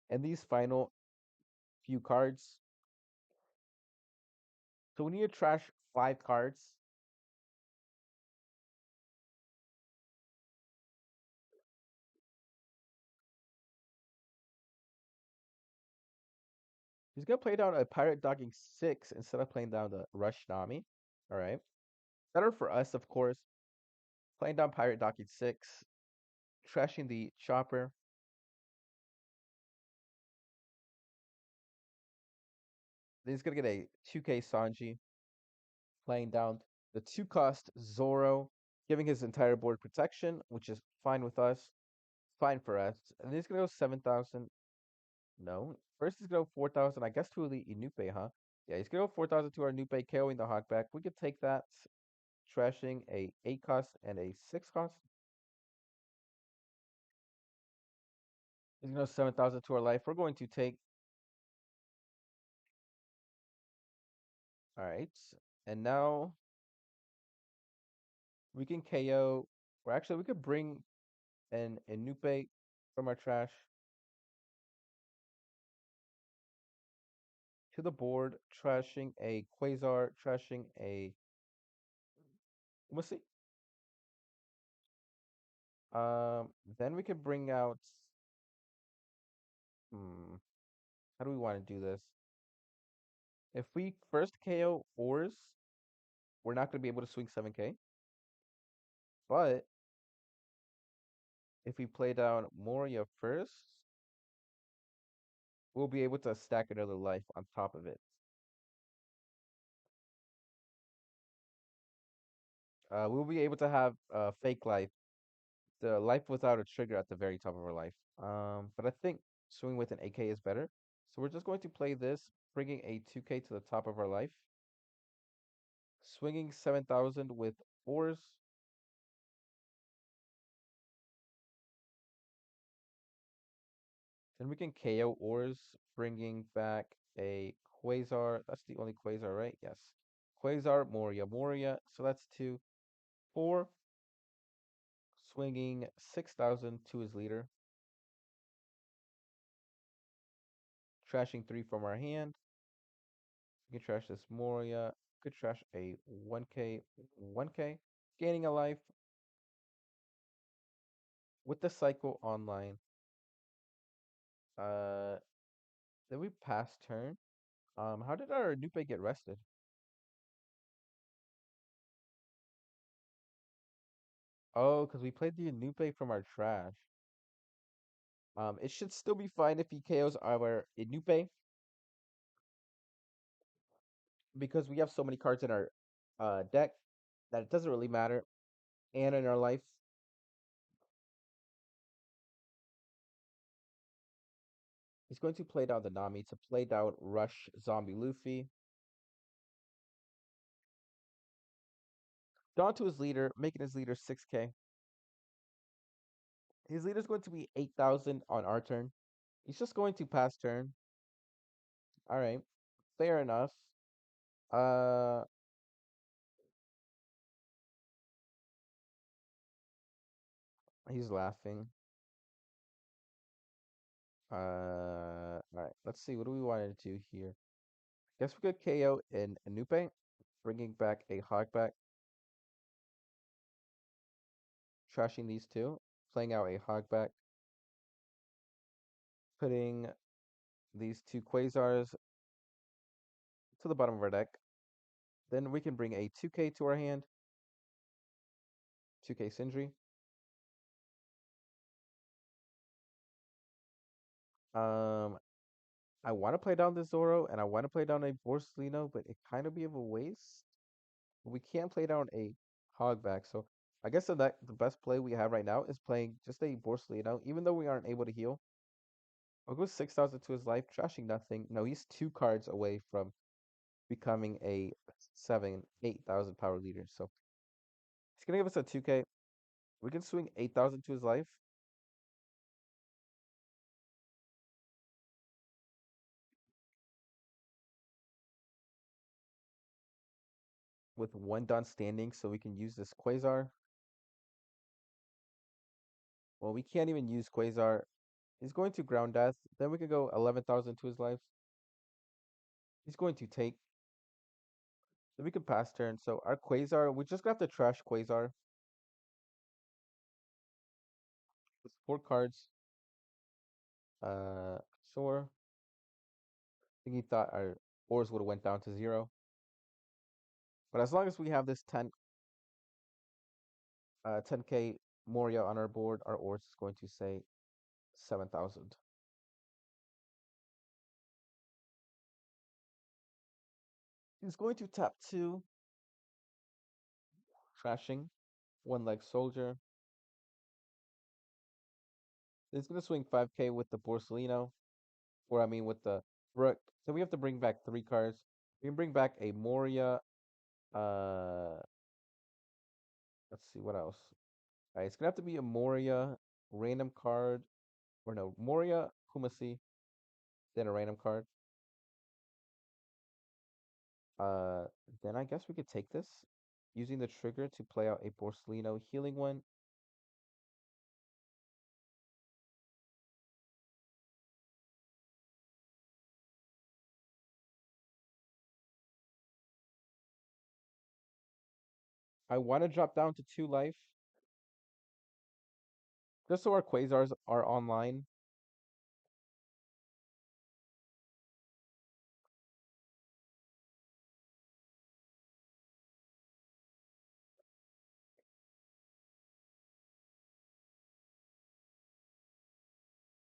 in these final few cards. So we need to trash 5 cards. He's gonna play down a Pirate Dogging 6 instead of playing down the Rush Nami. Alright. Better for us, of course. Playing down Pirate Dogging 6, trashing the Chopper. Then he's gonna get a 2K Sanji, playing down the 2-cost Zoro, giving his entire board protection, which is fine with us. Fine for us. And then he's gonna go 7,000. No. First he's gonna go 4,000. I guess to the Inupe, huh? Yeah, he's gonna go 4,000 to our Inupe, KOing the Hogback. We could take that, trashing a 8-cost and a 6-cost. He's gonna go 7,000 to our life. We're going to take. All right. And now we can KO. Or actually, we could bring an Inupe from our trash to the board, trashing a Quasar, trashing a. We'll see. Then we could bring out. Hmm, how do we want to do this? If we first KO ores, we're not going to be able to swing 7K. But if we play down Moria first, we'll be able to stack another life on top of it. We'll be able to have fake life, the life without a trigger at the very top of our life. But I think swinging with an AK is better. So we're just going to play this, bringing a 2K to the top of our life, swinging 7,000 with ores. Then we can KO ores, bringing back a Quasar. That's the only Quasar, right? Yes. Quasar, Moria, Moria. So that's 2, 4, swinging 6,000 to his leader, trashing 3 from our hand. We can trash this Moria. Could trash a 1K, 1K, gaining a life with the cycle online. Uh, then we pass turn. How did our Nupe get rested? Oh, because we played the Nupe from our trash. It should still be fine if he KOs our Inupe because we have so many cards in our deck that it doesn't really matter. And in our life, he's going to play down the Nami to play down Rush Zombie Luffy. Down to his leader, making his leader 6K. His leader is going to be 8,000 on our turn. He's just going to pass turn. All right, fair enough. Uh, he's laughing. All right, let's see. What do we want to do here? Guess we could KO in Anupe, bringing back a Hogback, trashing these two, playing out a Hogback, putting these two Quasars to the bottom of our deck. Then we can bring a 2K to our hand, 2K Sindri. Um, I want to play down this Zoro and I want to play down a Borsalino, but it kind of be of a waste. We can't play down a Hogback, so I guess the best play we have right now is playing just a Borsalino, even though we aren't able to heal. I'll go 6,000 to his life, trashing nothing. No, he's 2 cards away from becoming a 8,000 power leader. So he's gonna give us a 2K. We can swing 8,000 to his life. With one done standing, so we can use this Quasar. Well, we can't even use Quasar. He's going to ground death. Then we can go 11,000 to his life. He's going to take. Then we can pass turn. So our Quasar, we just got to trash Quasar. With 4 cards. Uh, sure. I think he thought our ores would have went down to 0. But as long as we have this 10K Moria on our board, our ores is going to say 7,000. He's going to tap 2, trashing, 1 leg soldier. He's going to swing 5K with the Borsalino, or I mean with the Rook. So we have to bring back 3 cards. We can bring back a Moria. Uh, let's see what else. All right, it's gonna have to be a Moria random card, or no, Moria Kumasi, then a random card. Uh, then I guess we could take this using the trigger to play out a Borsalino healing one. I want to drop down to 2 life. Just so our Quasars are online.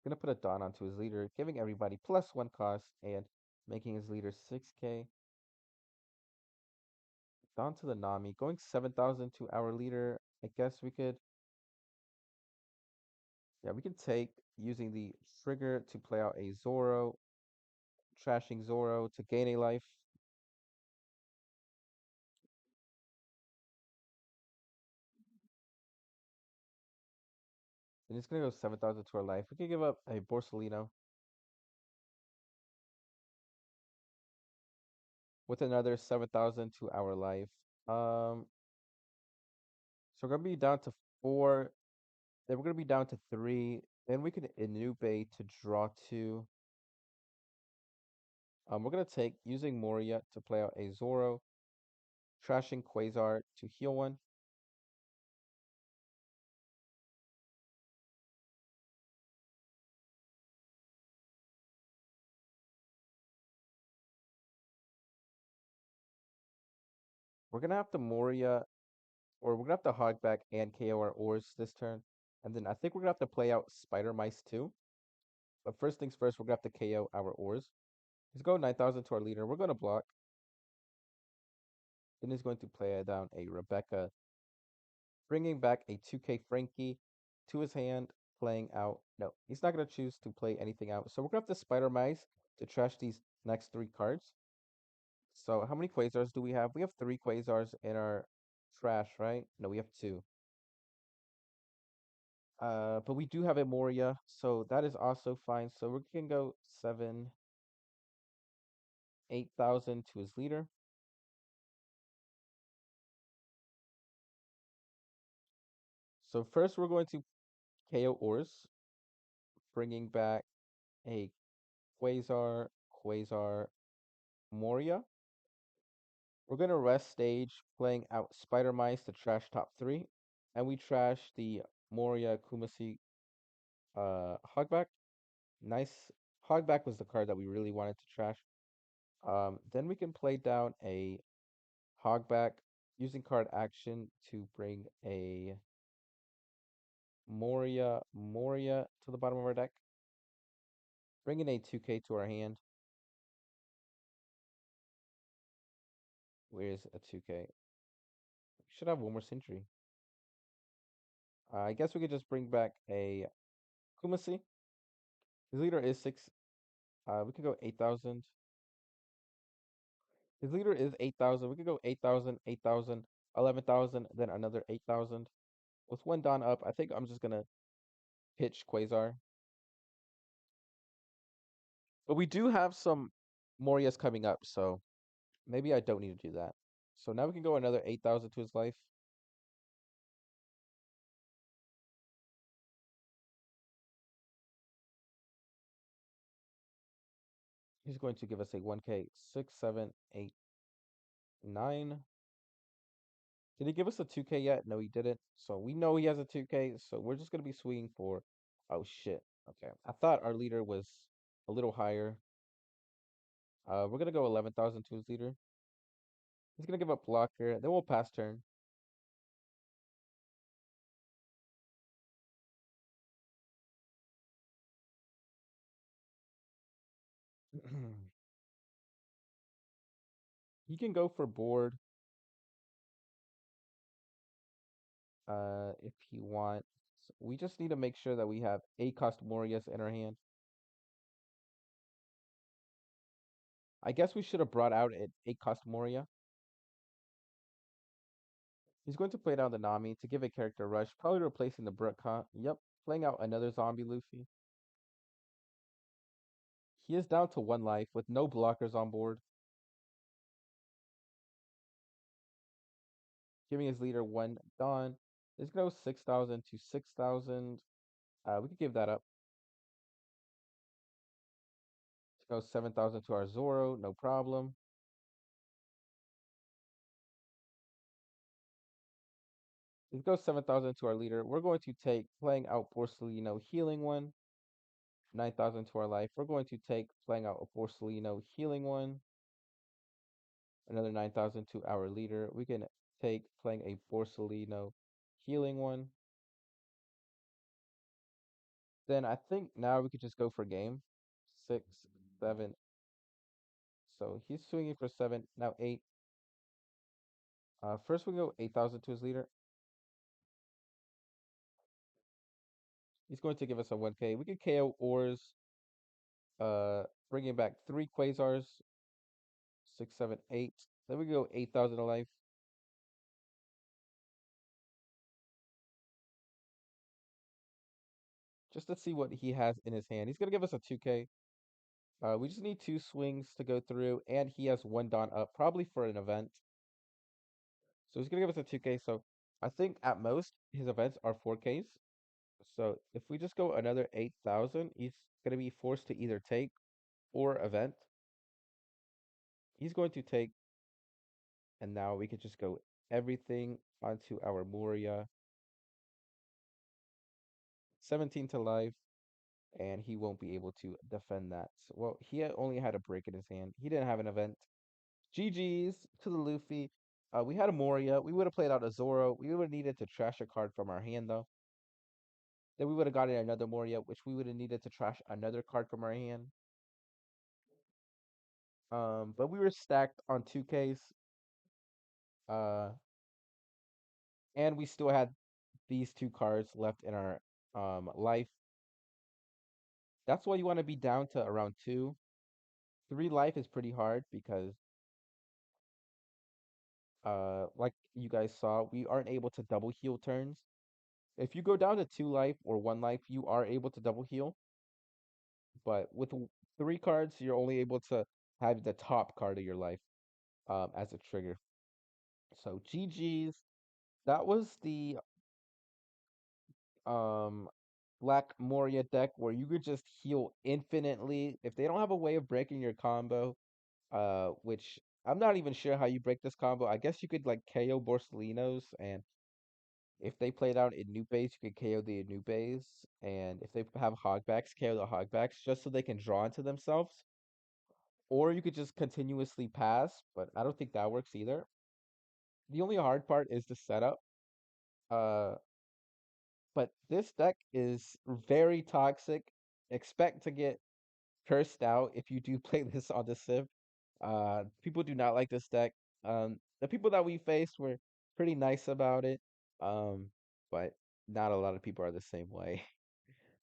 Gonna put a dot onto his leader, giving everybody +1 cost and making his leader 6k. Down to the Nami, going 7,000 to our leader. I guess we could, yeah, we can take using the trigger to play out a Zoro, trashing Zoro to gain a life. And it's gonna go 7,000 to our life. We could give up a Borsalino with another 7,000 to our life. So we're gonna be down to 4. Then we're gonna be down to 3. Then we could Inube to draw 2. We're gonna take using Moria to play out a Zoro, trashing Quasar to heal 1. We're gonna have to Moria, or we're gonna have to hog back and KO our ores this turn. And then I think we're gonna have to play out Spider Mice too. But first things first, we're gonna have to KO our ores. Let's go 9,000 to our leader. We're gonna block. Then he's going to play down a Rebecca, bringing back a 2k Frankie to his hand, playing out. No, he's not gonna choose to play anything out. So we're gonna have to Spider Mice to trash these next 3 cards. So how many Quasars do we have? We have 3 Quasars in our trash, right? No, we have 2. But we do have a Moria, so that is also fine. So we can go 7, 8,000 to his leader. So first we're going to KO Ors, bringing back a Quasar, Moria. We're gonna rest stage, playing out Spider Mice to trash top 3, and we trash the Moria Kumasi Hogback. Nice. Hogback was the card that we really wanted to trash. Then we can play down a Hogback using card action to bring a Moria to the bottom of our deck. Bringing a 2k to our hand. Where's a 2k? We should have one more Sentry. I guess we could just bring back a Kumasi. His leader is 6. We could go 8,000. His leader is 8,000. We could go 8,000, 8,000, 11,000, then another 8,000. With one Dawn up, I think I'm just gonna pitch Quasar. But we do have some Morias coming up, so maybe I don't need to do that. So now we can go another 8,000 to his life. He's going to give us a 1k, 6, 7, 8, 9. Did he give us a 2k yet? No, he didn't. So we know he has a 2k, so we're just going to be swinging for... Oh, shit. Okay. I thought our leader was a little higher. We're going to go 11,000 to his leader. He's going to give up blocker. Then we'll pass turn. He can go for board if he wants. We just need to make sure that we have 8 cost Morias in our hand. I guess we should have brought out an 8 cost Moria. He's going to play down the Nami to give a character rush, probably replacing the Brook, huh? Yep, playing out another zombie Luffy. He is down to 1 life with no blockers on board, giving his leader 1 Dawn. Let's go 6,000 to 6,000. We could give that up. Let's go 7,000 to our Zoro, no problem. It goes 7,000 to our leader. We're going to take playing out Borsellino, healing one, 9,000 to our life. We're going to take playing out a Borsellino, healing one, another 9,000 to our leader. We can take playing a Borsellino, healing one. Then I think now we could just go for game. Six, seven. So he's swinging for seven. Now eight. First we go 8,000 to his leader. He's going to give us a 1K. We can KO ores. Bringing back three Quasars. Six, seven, eight. Then we go 8,000 a life. Just to see what he has in his hand. He's gonna give us a 2K. We just need two swings to go through, and he has one Dawn up, probably for an event. So he's gonna give us a 2K. So I think at most his events are 4Ks. So if we just go another 8,000, he's gonna be forced to either take or event. He's going to take, and now we could just go everything onto our Moria. 17 to life, and he won't be able to defend that. So, well, only had a break in his hand. He didn't have an event. GG's to the Luffy. We had a Moria. We would have played out a Zoro. We would have needed to trash a card from our hand, though. Then we would have gotten another Moria, which we would have needed to trash another card from our hand. But we were stacked on 2Ks. Uh, and we still had these two cards left in our life. That's why you want to be down to around two. Three life is pretty hard because like you guys saw, we aren't able to double heal turns. If you go down to two life or one life, you are able to double heal. But with three cards, you're only able to have the top card of your life as a trigger. So GG's. That was the um Black Moria deck where you could just heal infinitely. If they don't have a way of breaking your combo, which I'm not even sure how you break this combo. I guess you could like KO Borsalinos, and if they played out Inupes, you could KO the Inupes, and if they have Hogbacks, KO the Hogbacks, just so they can draw into themselves. Or you could just continuously pass, but I don't think that works either. The only hard part is the setup. Uh, but this deck is very toxic. Expect to get cursed out if you do play this on the Civ. People do not like this deck. The people that we faced were pretty nice about it. Um, but not a lot of people are the same way.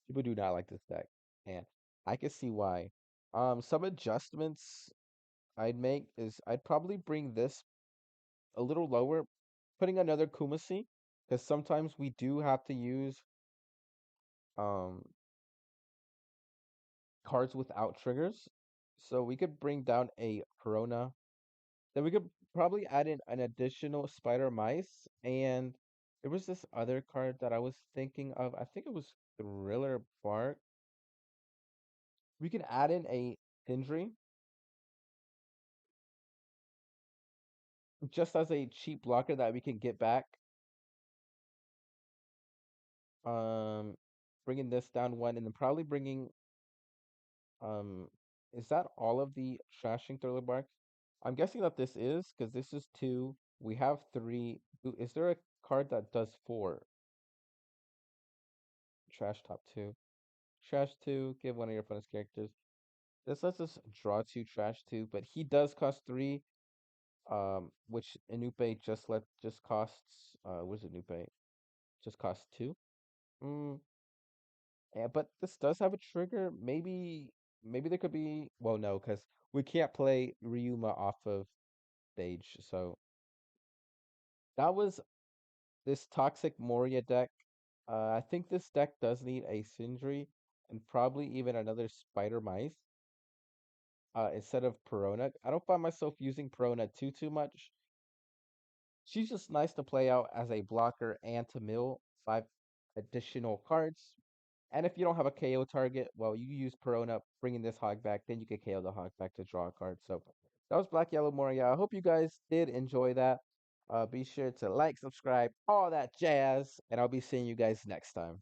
People do not like this deck, and I can see why. Some adjustments I'd make is I'd probably bring this a little lower, putting another Kumasi, because sometimes we do have to use um cards without triggers. So we could bring down a Corona. Then we could probably add in an additional Spider Mice. And there was this other card that I was thinking of. I think it was Thriller Bark. We could add in a Injury just as a cheap blocker that we can get back. Um, Bringing this down one, and then probably bringing Um, is that all of the trashing Thriller Barks? I'm guessing that this is because this is two. We have three. Is there a card that does four? Trash top two. Trash two. Give one of your opponent's characters. This lets us draw two trash two, but he does cost three. Which Inupe just costs. What's Inupe? Just costs two. Mm, yeah, but this does have a trigger. Maybe there could be. Well, no, because we can't play Ryuma off of stage. So that was this Toxic Moria deck. I think this deck does need a Sindri and probably even another Spider Mice instead of Perona. I don't find myself using Perona too much. She's just nice to play out as a blocker and to mill five additional cards. And if you don't have a KO target, well, you use Perona, bringing this hog back, then you can KO the hog back to draw a card. So that was Black Yellow Moria. I hope you guys did enjoy that. Be sure to like, subscribe, all that jazz, and I'll be seeing you guys next time.